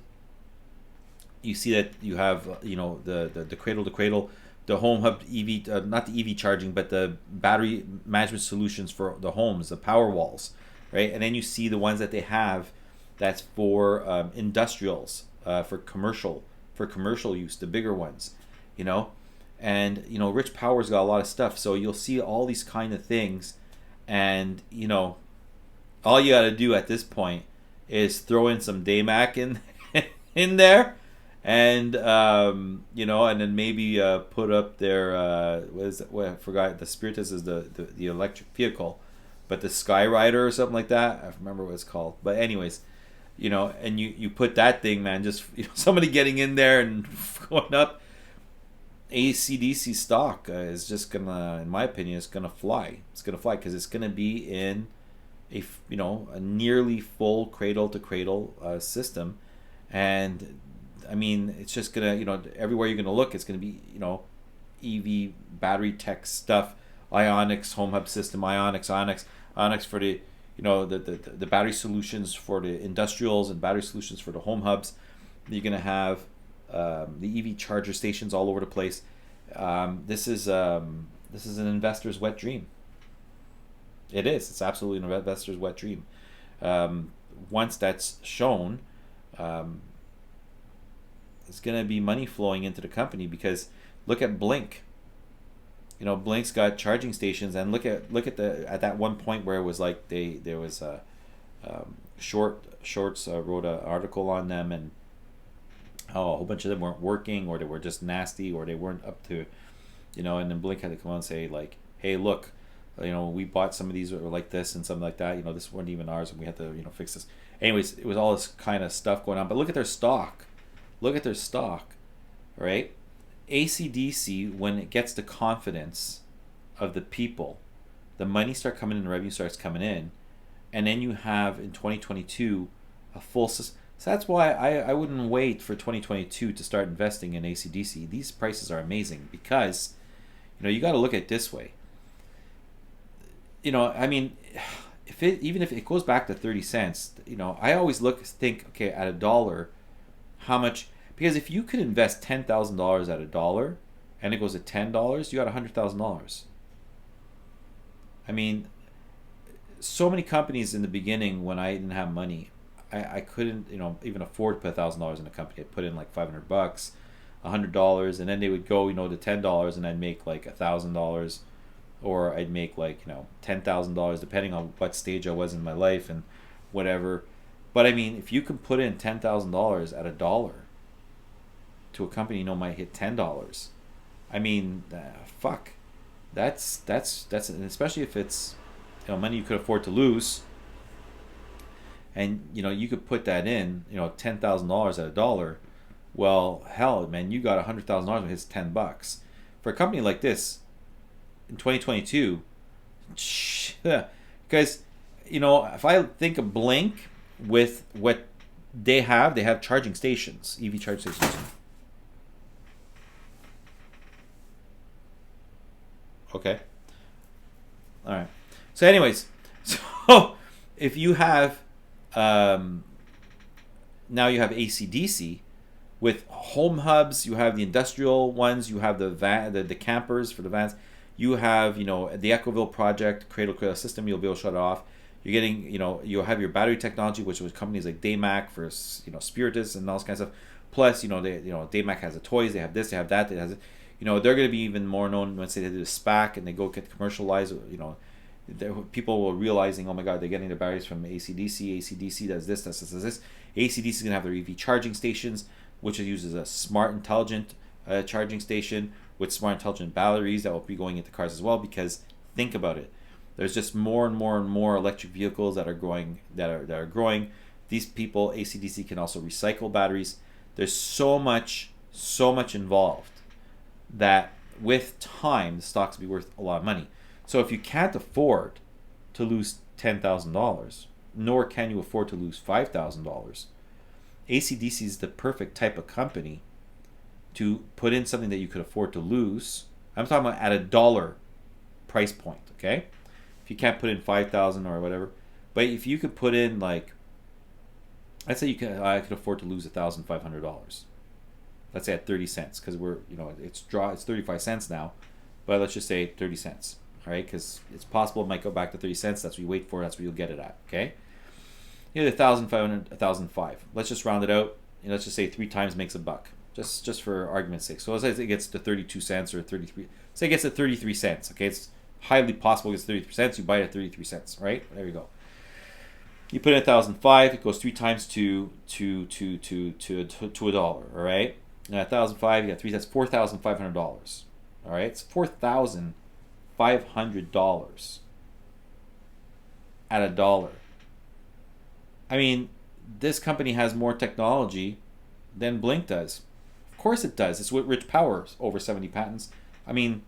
you see that you have the cradle to cradle, the home hub EV, not the EV charging, but the battery management solutions for the homes, the power walls, right? And then you see the ones that they have that's for industrials, for commercial use, the bigger ones, and Rich Power's got a lot of stuff, so you'll see all these kind of things, and all you got to do at this point is throw in some DayMac in there, and and then maybe put up their I forgot, the Spiritus is the electric vehicle, but the Skyrider or something like that, I remember what it's called. But anyways, and you put that thing, man, just somebody getting in there and going up. ACDC stock is just gonna, in my opinion, it's gonna fly. It's gonna fly because it's gonna be in a nearly full cradle to cradle system, and I mean, it's just gonna, everywhere you're gonna look, it's gonna be, EV battery tech stuff, Ionix home hub system, Ionix for the, the battery solutions for the industrials and battery solutions for the home hubs. You're gonna have the EV charger stations all over the place. This is an investor's wet dream. It is. It's absolutely an investor's wet dream. Once that's shown, it's going to be money flowing into the company, because look at Blink. Blink's got charging stations, and look at at that one point where it was like there was a Shorts wrote an article on them, and a whole bunch of them weren't working, or they were just nasty, or they weren't up to, and then Blink had to come out and say, like, hey, look, we bought some of these that were like this and something like that, this weren't even ours, and we had to fix this. Anyways, it was all this kind of stuff going on. But look at their stock, right? ACDC, when it gets the confidence of the people, the money starts coming in, the revenue starts coming in, and then you have in 2022 a full system. So that's why I wouldn't wait for 2022 to start investing in ACDC. These prices are amazing, because you got to look at it this way. I mean, even if it goes back to 30 cents, I always think, okay, at $1, how much? Because if you could invest $10,000 at $1 and it goes to $10, you got $100,000. I mean, so many companies in the beginning, when I didn't have money, I couldn't, even afford to put $1,000 in a company. I'd put in like $500, $100, and then they would go, to $10, and I'd make like $1,000, or I'd make like, $10,000, depending on what stage I was in my life and whatever. But I mean, if you can put in $10,000 at $1 to a company, might hit $10. I mean, fuck. That's and especially if it's money you could afford to lose, and you could put that in, $10,000 at $1. Well, hell, man, you got $100,000 when it hits $10 for a company like this in 2022. Because if I think of Blink with what they have charging stations, EV charging stations. Okay. All right. So anyways, so if you have now you have ACDC with home hubs, you have the industrial ones, you have the the campers for the vans, you have the Ecoville project cradle system, you'll be able to shut it off. You're getting you'll have your battery technology, which was companies like Daymac for Spiritus and all this kind of stuff. Plus Daymac has the toys, they have this, they have that, it has they're going to be even more known once they do the SPAC and they go get commercialized. People will realizing, oh my god, they're getting their batteries from ACDC. ACDC does this, does this. ACDC is going to have their EV charging stations, which uses a smart, intelligent charging station with smart, intelligent batteries that will be going into cars as well. Because think about it, there's just more and more and more electric vehicles that are growing. These people, ACDC, can also recycle batteries. There's so much involved that with time the stocks will be worth a lot of money. So if you can't afford to lose $10,000, nor can you afford to lose $5,000, ACDC is the perfect type of company to put in something that you could afford to lose. I'm talking about at $1 price point, okay? If you can't put in 5,000 or whatever, but if you could put in like, let's say I could afford to lose $1,500. Let's say at 30 cents, because we're it's 35 cents now, but let's just say 30 cents, all right? Because it's possible it might go back to 30 cents. That's what you wait for. That's where you'll get it at, okay? 1,500, 1,005. Let's just round it out. Let's just say 3 times makes a buck, just for argument's sake. So let's say it gets to 32 cents or 33. Say it gets to 33 cents, okay? It's highly possible it gets 33 cents. You buy it at 33 cents, right? There you go. You put in 1,005. It goes 3 times to $1, all right? Now 1,005, you got 3. That's $4,500. All right, it's $4,500 at $1. I mean, this company has more technology than Blink does. Of course it does. It's with Rich Power, over 70 patents. I mean,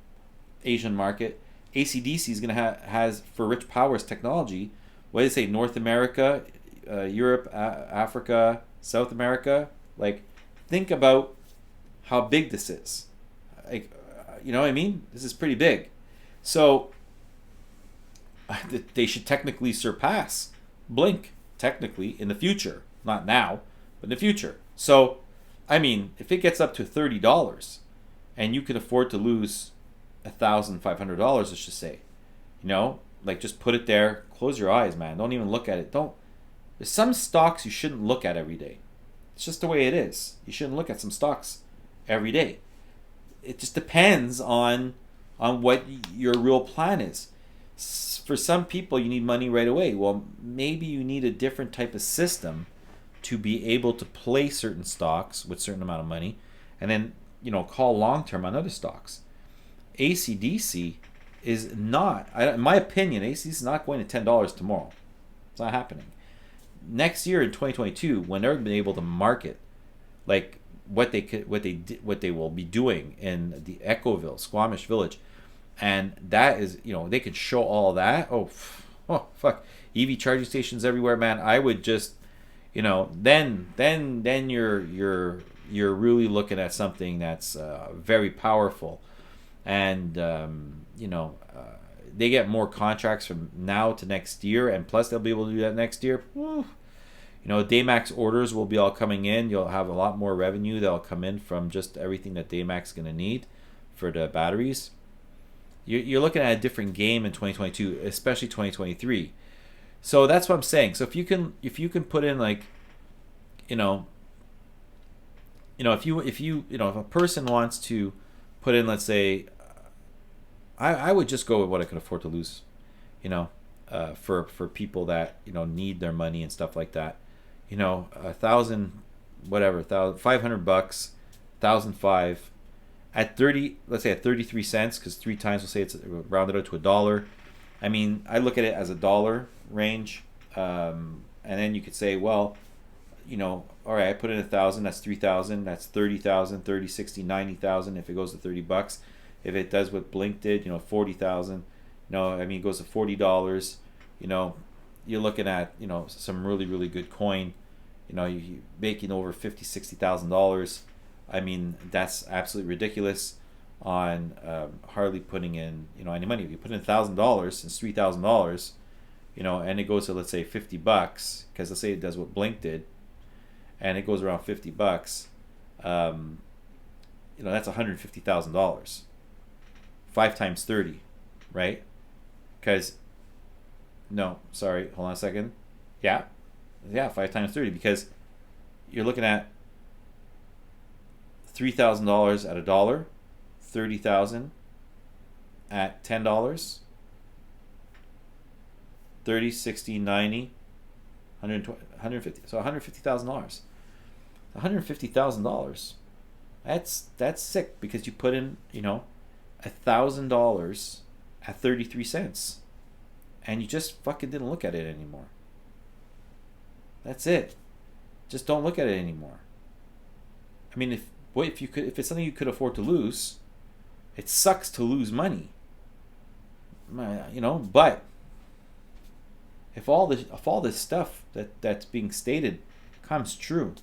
Asian market. ACDC is gonna has for Rich Power's technology. What do they say? North America, Europe, Africa, South America. Like, think about how big this is. Like, you know what I mean? This is pretty big. So they should technically surpass Blink, technically, in the future. Not now, but in the future. So, I mean, if it gets up to $30 and you can afford to lose $1,500, let's just say, like, just put it there, close your eyes, man. Don't even look at it. There's some stocks you shouldn't look at every day. It's just the way it is. You shouldn't look at some stocks every day. It just depends on what your real plan is. For some people, you need money right away. Well, maybe you need a different type of system to be able to play certain stocks with a certain amount of money, and then call long term on other stocks. ACDC is not, in my opinion, ACDC is not going to $10 tomorrow. It's not happening. Next year in 2022, when they're been able to market like what they will be doing in the Ecoville, Squamish Village, and that is, they can show all that. Oh fuck, EV charging stations everywhere, man. I would just, then you're really looking at something that's very powerful, and they get more contracts from now to next year, and plus they'll be able to do that next year. Daymac's orders will be all coming in. You'll have a lot more revenue that'll come in from just everything that Daymac's going to need for the batteries. You're looking at a different game in 2022, especially 2023. So that's what I'm saying. So if you can put in like, you know, if a person wants to put in, let's say, I would just go with what I could afford to lose, for people that need their money and stuff like that. 1,000, whatever, $500, 1,005 at 30. Let's say at 33 cents, because 3 times we'll say it's rounded out to $1. I mean, I look at it as $1 range, and then you could say, well, all right, I put in 1,000, that's 3,000, that's 30,000, 30, 60, 90,000 if it goes to $30. If it does what Blink did, 40,000, I mean, it goes to $40, you're looking at, some really, really good coin, you're making over $50,000, $60,000. I mean, that's absolutely ridiculous on hardly putting in, any money. If you put in $1,000, it's $3,000, and it goes to, let's say, $50, because let's say it does what Blink did, and it goes around $50, that's $150,000. 5 times 30, right? Because, no, sorry, hold on a second. Yeah, 5 times 30, because you're looking at $3,000 at $1, 30,000 at $10, 30, 60, 90, 120, 150. So $150,000. $150,000. That's sick, because you put in, $1,000 at 33 cents, and you just fucking didn't look at it anymore. That's it. Just don't look at it anymore. I mean, if it's something you could afford to lose, it sucks to lose money. But if all this stuff that's being stated comes true,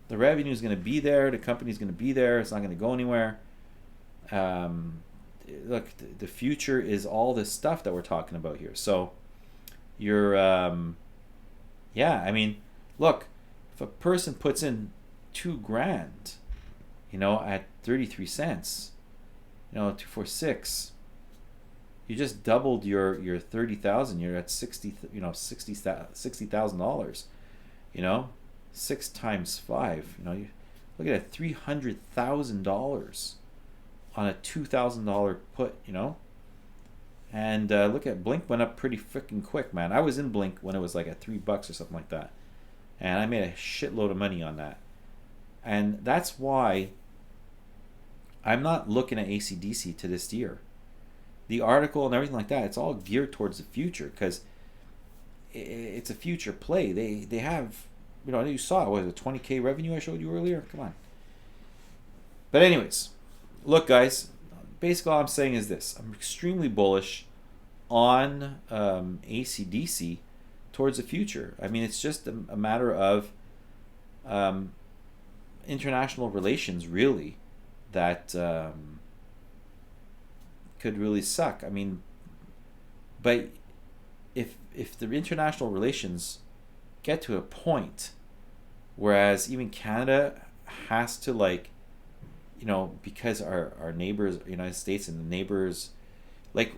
the revenue is going to be there, the company's going to be there, it's not going to go anywhere. Look, the future is all this stuff that we're talking about here. So you're, I mean, look, if a person puts in $2,000, at 33 cents, 246, you just doubled your 30,000. You're at $60,000. 6 times 5. You look at it, $300,000 on a $2,000 put. And look at Blink went up pretty freaking quick, man. I was in Blink when it was like at $3 or something like that, and I made a shitload of money on that. And that's why I'm not looking at ACDC to this year. The article and everything like that, it's all geared towards the future, because it's a future play. They have, you saw it was a 20K revenue I showed you earlier. Come on. But anyways, look, guys, basically all I'm saying is this: I'm extremely bullish on ACDC towards the future. I mean, it's just a matter of international relations, really, that could really suck. I mean, but if the international relations get to a point whereas even Canada has to, like, because our neighbors, United States, and the neighbors, like,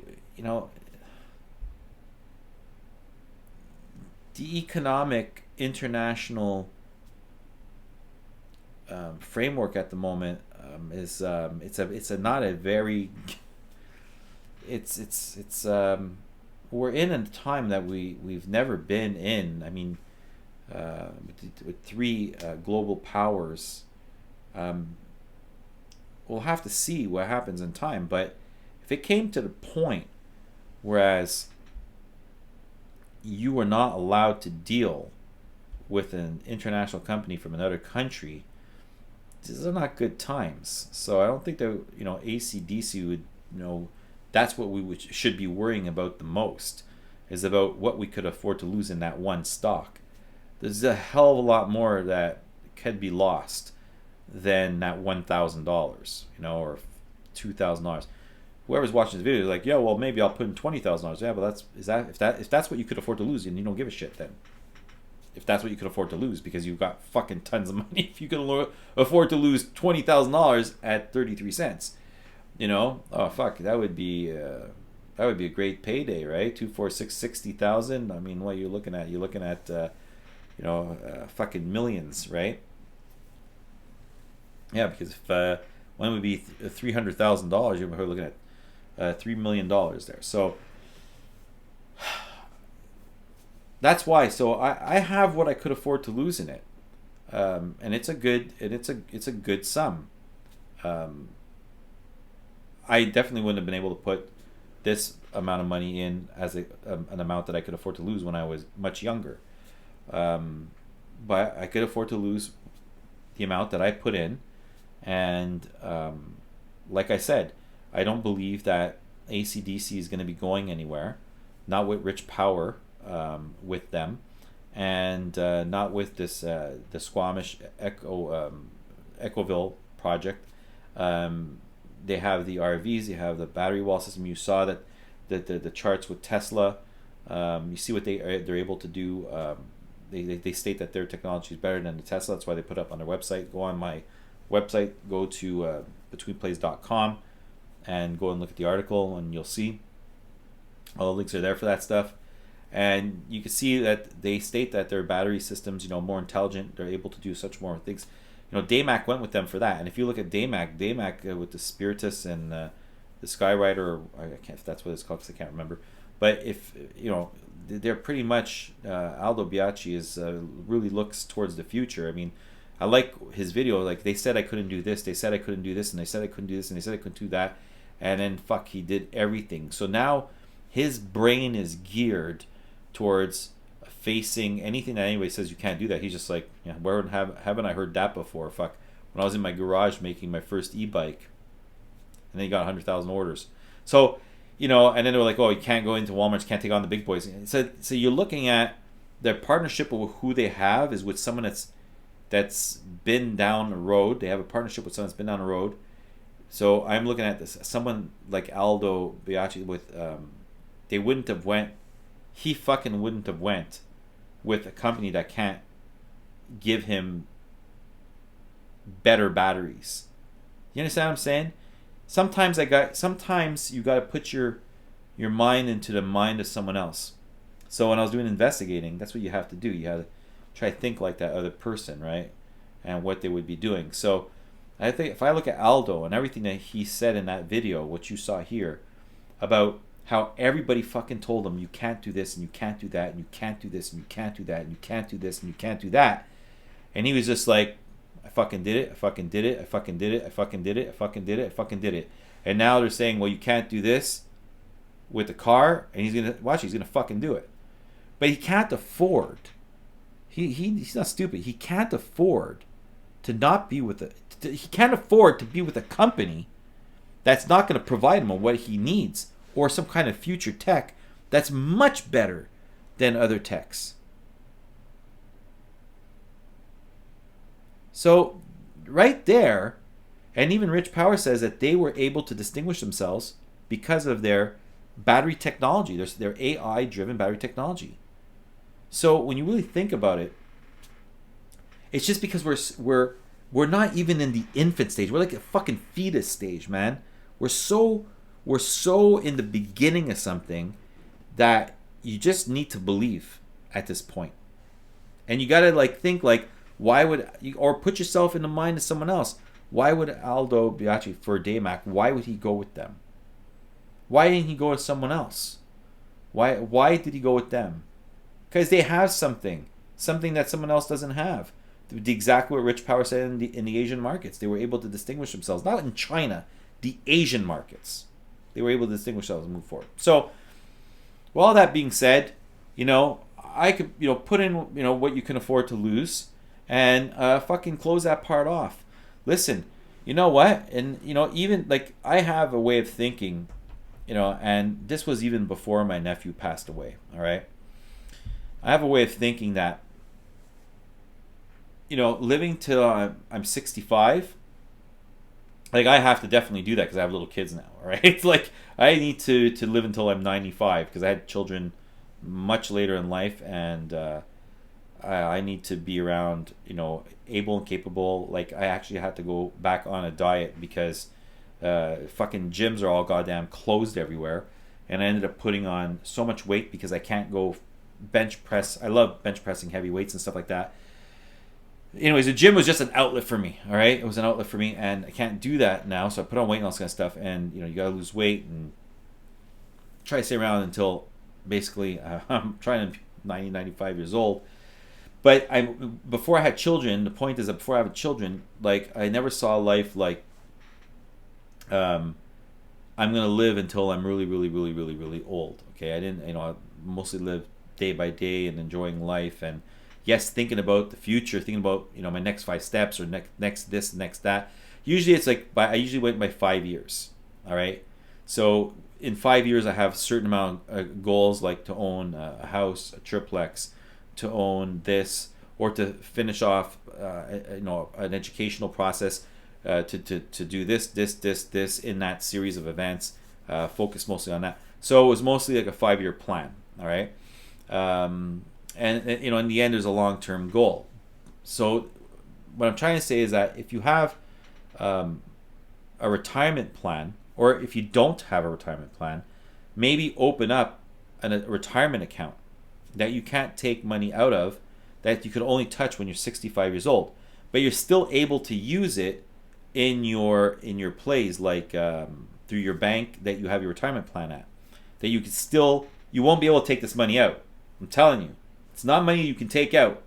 the economic international framework at the moment is we're in a time that we've never been in. I mean, with 3 global powers, we'll have to see what happens in time. But if it came to the point whereas you were not allowed to deal with an international company from another country, these are not good times. So I don't think that ACDC would that's what we should be worrying about the most, is about what we could afford to lose in that one stock. There's a hell of a lot more that could be lost than that $1,000, or $2,000. Whoever's watching this video is like, yeah, well, maybe I'll put in $20,000. Yeah, but if that's what you could afford to lose, and you don't give a shit then. If that's what you could afford to lose, because you've got fucking tons of money. If you can afford to lose $20,000 at 33 cents, oh fuck, that would be that would be a great payday, right? 246 60,000. I mean, what you're looking at? You're looking at fucking millions, right? Yeah, because if one would be $300,000, you're looking at $3 million there. So that's why. So I have what I could afford to lose in it, and it's a good sum. I definitely wouldn't have been able to put this amount of money in as an amount that I could afford to lose when I was much younger. But I could afford to lose the amount that I put in, and like I said, I don't believe that ACDC is going to be going anywhere, not with Rich Power with them, and not with this the Squamish Ecoville project. They have the RVs, they have the battery wall system. You saw that the charts with Tesla. You see what they're able to do. They state that their technology is better than the Tesla. That's why they put up on their website. Go on my website, go to betweenplays.com and go and look at the article, and you'll see all the links are there for that stuff. And you can see that they state that their battery systems, more intelligent. They're able to do such more things. Daymac went with them for that. And if you look at Daymac with the Spiritus and the Skyrider, I can't, if that's what it's called, because I can't remember. But if they're pretty much Aldo Biaggi is really looks towards the future. I mean, I like his video. Like, they said I couldn't do this, they said I couldn't do this, and they said I couldn't do this, and they said I couldn't do that, and then he did everything. So now his brain is geared towards facing anything that anybody says you can't do that. He's just like, where haven't I heard that before? Fuck, when I was in my garage making my first e-bike, and then he got 100,000 orders. So, and then they were like, oh, you can't go into Walmart, you can't take on the big boys. So you're looking at their partnership with who they have is with someone that's been down the road. They have a partnership with someone that's been down the road. So I'm looking at this, someone like Aldo Biaggi with, they wouldn't have went, he fucking wouldn't have went with a company that can't give him better batteries. You understand what I'm saying? Sometimes you got to put your mind into the mind of someone else. So when I was doing investigating, that's what you have to do. You have to try to think like that other person, right? And what they would be doing. So I think if I look at Aldo and everything that he said in that video, what you saw here, about how everybody fucking told him you can't do this and you can't do that and you can't do this and you can't do that and you can't do this and you can't do that, and he was just like, I fucking did it, I fucking did it, I fucking did it, I fucking did it, I fucking did it, I fucking did it. And now they're saying, well, you can't do this with the car, and he's gonna fucking do it. But he can't afford. He's not stupid. He can't afford to not be with he can't afford to be with a company that's not going to provide him with what he needs, or some kind of future tech that's much better than other techs. So right there, and even Rich Power says that they were able to distinguish themselves because of their battery technology, their AI-driven battery technology. So when you really think about it, it's just because we're not even in the infant stage. We're like a fucking fetus stage, man. We're so in the beginning of something that you just need to believe at this point. And you gotta think why would you, or put yourself in the mind of someone else. Why would Aldo Biaggi for Daymac? Why would he go with them? Why didn't he go with someone else? Why did he go with them? Because they have something that someone else doesn't have. Exactly what Rich Power said in the Asian markets. They were able to distinguish themselves. Not in China, the Asian markets. They were able to distinguish themselves and move forward. So, with all that being said, I could, put in, what you can afford to lose, and fucking close that part off. Listen, you know what? And, even, I have a way of thinking, and this was even before my nephew passed away, all right? I have a way of thinking that, living till I'm 65, I have to definitely do that because I have little kids now, right? It's I need to live until I'm 95 because I had children much later in life, and I need to be around, able and capable. I actually had to go back on a diet because fucking gyms are all goddamn closed everywhere. and I ended up putting on so much weight because I can't go bench press. I love bench pressing heavy weights and stuff like that. Anyways, the gym was just an outlet for me. All right, it was an outlet for me, and I can't do that now. So I put on weight and all this kind of stuff. And you gotta lose weight and try to stay around until basically I'm trying to 90, 95 years old. But before I had children, the point is that before I had children, like I never saw life like I'm gonna live until I'm really, really, really, really, really old. Okay, I didn't, I mostly lived day by day and enjoying life, and yes, thinking about the future, thinking about my next 5 steps or next this, next that. Usually it's like I usually went by 5 years. All right, so in 5 years I have a certain amount of goals, like to own a house, a triplex, to own this, or to finish off an educational process, to do this in that series of events, focus mostly on that. So it was mostly like a 5-year plan. All right, and in the end there's a long-term goal. So what I'm trying to say is that if you have a retirement plan, or if you don't have a retirement plan, maybe open up a retirement account that you can't take money out of, that you can only touch when you're 65 years old, but you're still able to use it in your plays, like through your bank that you have your retirement plan at, that you won't be able to take this money out. I'm telling you, it's not money you can take out,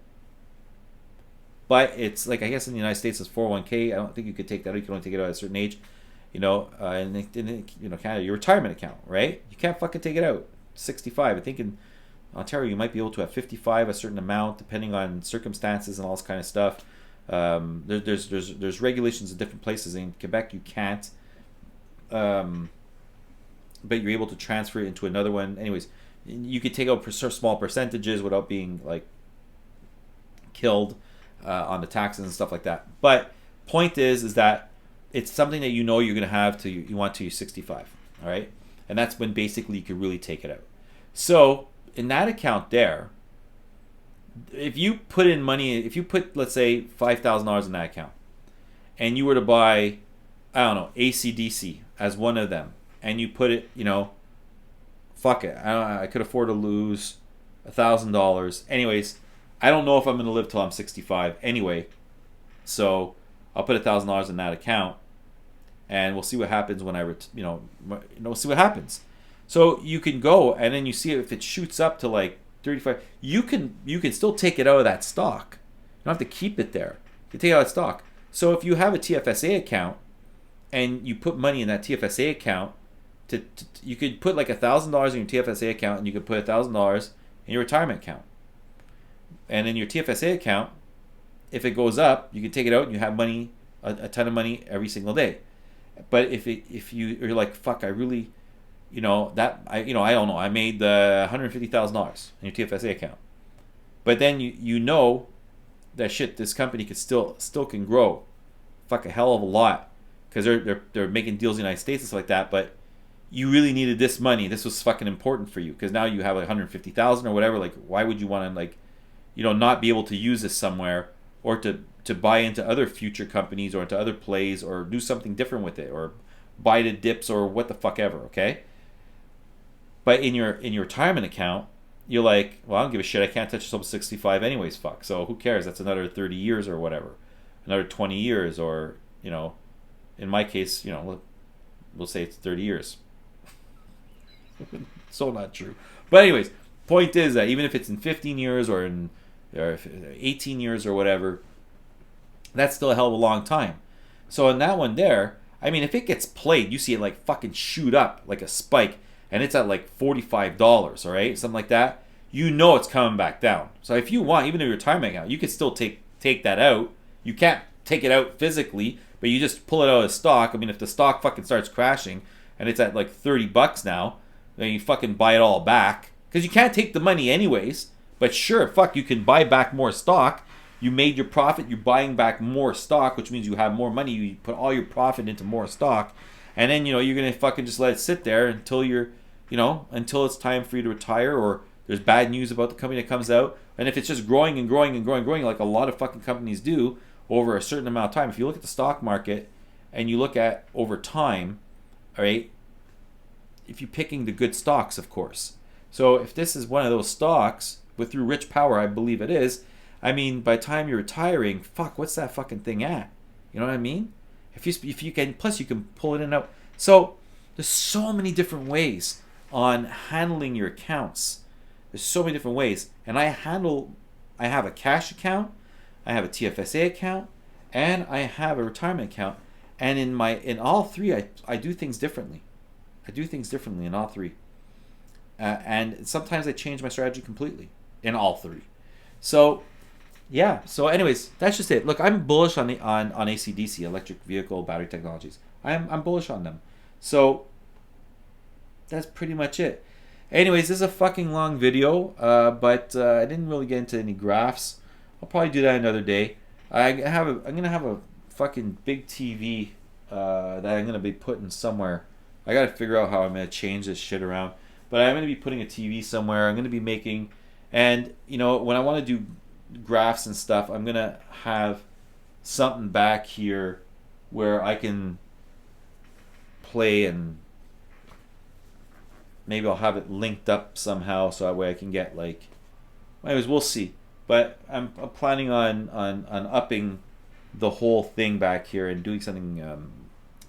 but it's like, I guess in the United States it's 401k. I don't think you could take that out. You can only take it out at a certain age, and Canada, your retirement account, right? You can't fucking take it out 65. I think in Ontario you might be able to have 55, a certain amount, depending on circumstances and all this kind of stuff. There's regulations in different places. In Quebec you can't, but you're able to transfer it into another one. Anyways, you could take out small percentages without being like killed on the taxes and stuff like that. But point is that it's something that you're going to have till you want to you're 65. All right, and that's when basically you could really take it out. So in that account there, if you put in money, if you put, let's say, $5,000 in that account, and you were to buy, I don't know, ACDC as one of them, and you put it, fuck it, I could afford to lose $1,000. Anyways, I don't know if I'm going to live till I'm 65 anyway, so I'll put $1,000 in that account, and we'll see what happens when we'll see what happens. So you can go, and then you see if it shoots up to like 35. You can still take it out of that stock. You don't have to keep it there. You can take it out of stock. So if you have a TFSA account and you put money in that TFSA account, you could put like $1,000 in your TFSA account, and you could put $1,000 in your retirement account. And in your TFSA account, if it goes up, you can take it out and you have money, a ton of money every single day. But if you're like, fuck, I really, I don't know, I made $150,000 in your TFSA account, but then you know that shit, this company could still can grow, fuck, a hell of a lot, because they're making deals in the United States and stuff like that. But you really needed this money. This was fucking important for you, because now you have like 150,000 or whatever. Like, why would you want to not be able to use this somewhere, or to buy into other future companies, or into other plays, or do something different with it, or buy the dips, or what the fuck ever, okay? But in your retirement account, you're like, well, I don't give a shit. I can't touch this until 65 anyways, fuck. So who cares? That's another 30 years or whatever. Another 20 years, or, in my case, we'll say it's 30 years. So not true. But anyways, point is that even if it's in 15 years or 18 years or whatever, that's still a hell of a long time. So in that one there, I mean, if it gets played, you see it like fucking shoot up like a spike, and it's at like $45, all right, something like that, it's coming back down. So if you want, even in your retirement account, you could still take that out. You can't take it out physically, but you just pull it out of stock. I mean, if the stock fucking starts crashing and it's at like $30 now, then you fucking buy it all back, because you can't take the money anyways. But sure, fuck, you can buy back more stock. You made your profit, you're buying back more stock, which means you have more money. You put all your profit into more stock, and then you're gonna fucking just let it sit there until until it's time for you to retire, or there's bad news about the company that comes out. And if it's just growing and growing and growing and growing, like a lot of fucking companies do over a certain amount of time, if you look at the stock market and you look at over time, all right, if you're picking the good stocks, of course. So if this is one of those stocks with through rich power, I believe it is. I mean, by the time you're retiring, fuck, what's that fucking thing at? You know what I mean? If you can, plus you can pull it in and out. So there's so many different ways on handling your accounts. There's so many different ways, and I have a cash account, I have a TFSA account, and I have a retirement account. And in all three, I do things differently. I do things differently in all three. And sometimes I change my strategy completely in all three. So, yeah. So, anyways, that's just it. Look, I'm bullish on ACDC, electric vehicle battery technologies. I'm bullish on them. So, that's pretty much it. Anyways, this is a fucking long video, but I didn't really get into any graphs. I'll probably do that another day. I'm gonna have a fucking big TV that I'm gonna be putting somewhere. I gotta figure out how I'm gonna change this shit around. But I'm gonna be putting a TV somewhere. I'm gonna be making, and you know, when I want to do graphs and stuff, I'm gonna have something back here where I can play, and maybe I'll have it linked up somehow so that way I can get like. Anyways, we'll see. But I'm planning on upping the whole thing back here and doing something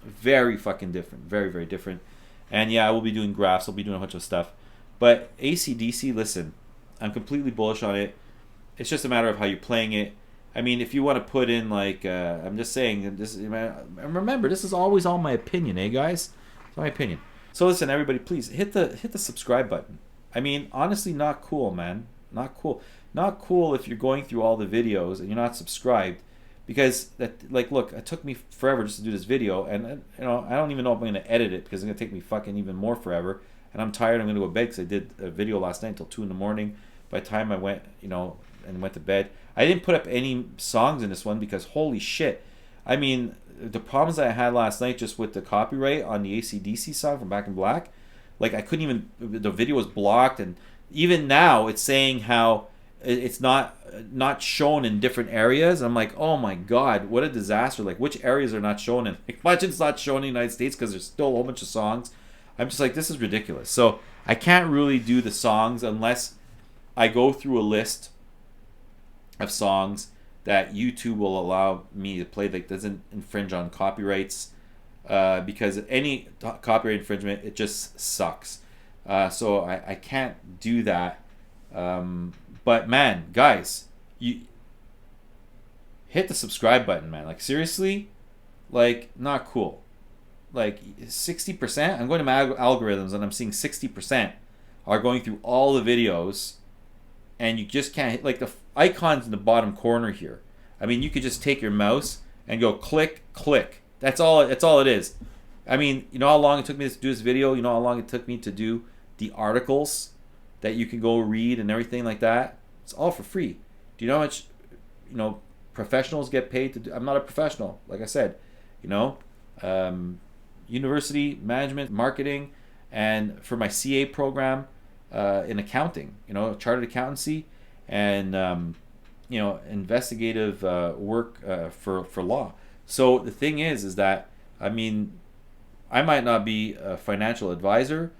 very fucking different, very, very different. And yeah, I will be doing graphs, I'll be doing a bunch of stuff. But ACDC, listen, I'm completely bullish on it. It's just a matter of how you're playing it. I mean, if you want to put in like, I'm just saying, this. Remember, this is always all my opinion, guys? It's my opinion. So listen, everybody, please hit the subscribe button. I mean, honestly, not cool, man. Not cool. Not cool if you're going through all the videos and you're not subscribed, because that, like, look, it took me forever just to do this video, and you know, I don't even know if I'm going to edit it because it's going to take me fucking even more forever, and I'm tired. I'm going to go to bed because I did a video last night until 2 in the morning. By the time I went, you know, and went to bed, I didn't put up any songs in this one because holy shit. I mean, the problems that I had last night just with the copyright on the ACDC song from Back in Black, like I couldn't even, the video was blocked, and even now it's saying how it's not shown in different areas. I'm like, oh my god, what a disaster. Like, which areas are not shown in? Like, imagine it's not shown in the United States because there's still a whole bunch of songs. I'm just like, this is ridiculous. So I can't really do the songs unless I go through a list of songs that YouTube will allow me to play that doesn't infringe on copyrights, because any copyright infringement, it just sucks. So I can't do that. But man, guys, you hit the subscribe button, man. Like, seriously, like, not cool. Like 60%. I'm going to my algorithms and I'm seeing 60% are going through all the videos, and you just can't hit, like, the icons in the bottom corner here. I mean, you could just take your mouse and go click, click. That's all it is. I mean, you know how long it took me to do this video? You know how long it took me to do the articles that you can go read and everything like that? It's all for free. Do you know how much, you know, professionals get paid to do? I'm not a professional, like I said. You know, university, management, marketing, and for my CA program in accounting, you know, chartered accountancy, and you know, investigative work for law. So the thing is that, I mean, I might not be a financial advisor,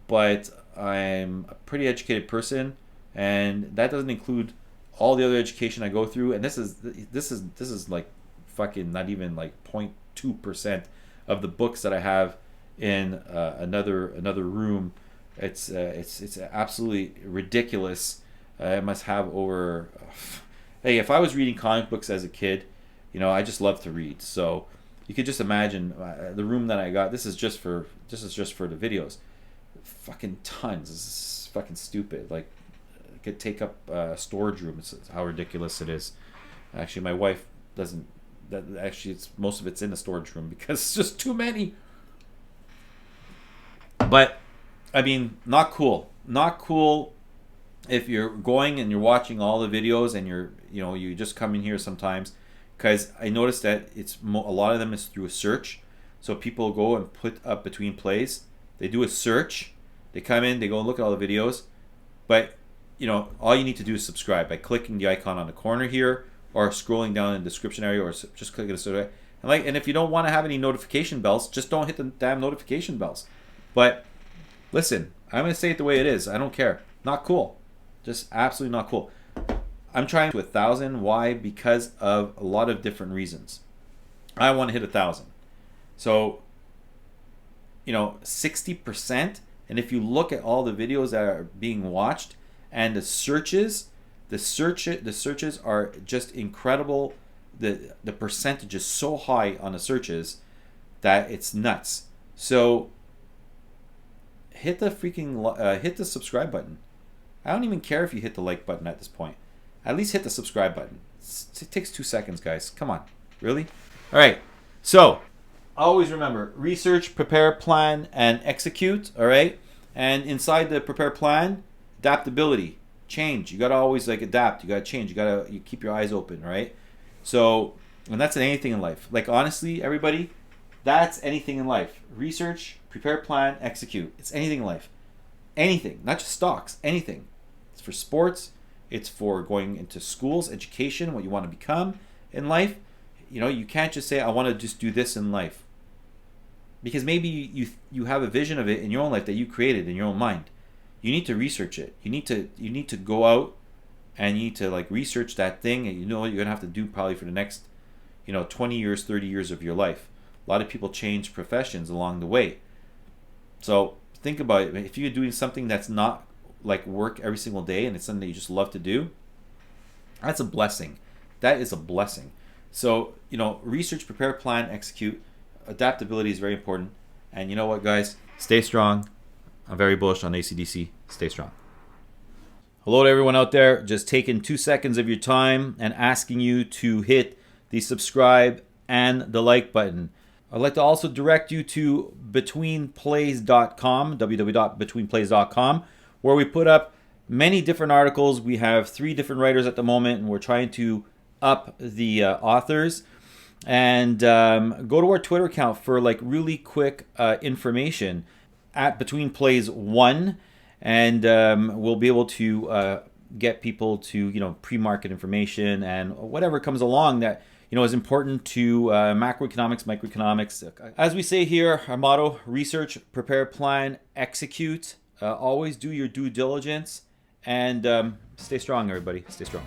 but I'm a pretty educated person, and that doesn't include all the other education I go through. And this is like fucking not even like 0.2% of the books that I have in another room. It's absolutely ridiculous. I must have over. Hey, if I was reading comic books as a kid, you know, I just love to read. So you could just imagine the room that I got. This is just for the videos. Fucking tons. This is fucking stupid. Like, it could take up a storage room. It's how ridiculous it is. Actually, my wife doesn't. It's most of it's in the storage room because it's just too many. But I mean, not cool. Not cool. If you're going and you're watching all the videos and you just come in here sometimes, because I noticed that a lot of them is through a search. So people go and put up Between Plays. They do a search. They come in. They go and look at all the videos. But you know, all you need to do is subscribe by clicking the icon on the corner here, or scrolling down in the description area, or just clicking a subscribe. And if you don't want to have any notification bells, just don't hit the damn notification bells. But Listen, I'm going to say it the way it is. I don't care. Not cool. Just absolutely not cool. I'm trying to 1,000. Why? Because of a lot of different reasons. I want to hit 1,000. So, 60%. And if you look at all the videos that are being watched and the searches are just incredible. The percentage is so high on the searches that it's nuts. So hit the hit the subscribe button. I don't even care if you hit the like button at this point. At least hit the subscribe button. It takes 2 seconds, guys. Come on. Really? All right. So always remember, research, prepare, plan, and execute. All right. And inside the prepare plan, adaptability, change. You got to always adapt. You got to change. You keep your eyes open. Right. So, and that's in anything in life. Honestly, everybody, that's anything in life. Research, prepare, plan, execute. It's anything in life. Anything, not just stocks, anything. It's for sports. It's for going into schools, education, what you want to become in life. You can't just say, I want to just do this in life. Because maybe you have a vision of it in your own life that you created in your own mind. You need to research it. You need to go out and you need to research that thing, and you're gonna have to do probably for the next 20 years, 30 years of your life. A lot of people change professions along the way. So think about it. If you're doing something that's not work every single day and it's something that you just love to do, that's a blessing. That is a blessing. So research, prepare, plan, execute. Adaptability is very important. And you know what, guys? Stay strong. I'm very bullish on ACDC. Stay strong. Hello to everyone out there. Just taking 2 seconds of your time and asking you to hit the subscribe and the like button. I'd like to also direct you to betweenplays.com, www.betweenplays.com, where we put up many different articles. We have 3 different writers at the moment, and we're trying to up the authors. And go to our Twitter account for really quick information at betweenplays1, and we'll be able to get people to pre-market information and whatever comes along that is important to macroeconomics, microeconomics. As we say here, our motto: research, prepare, plan, execute. Always do your due diligence, and stay strong, everybody. Stay strong.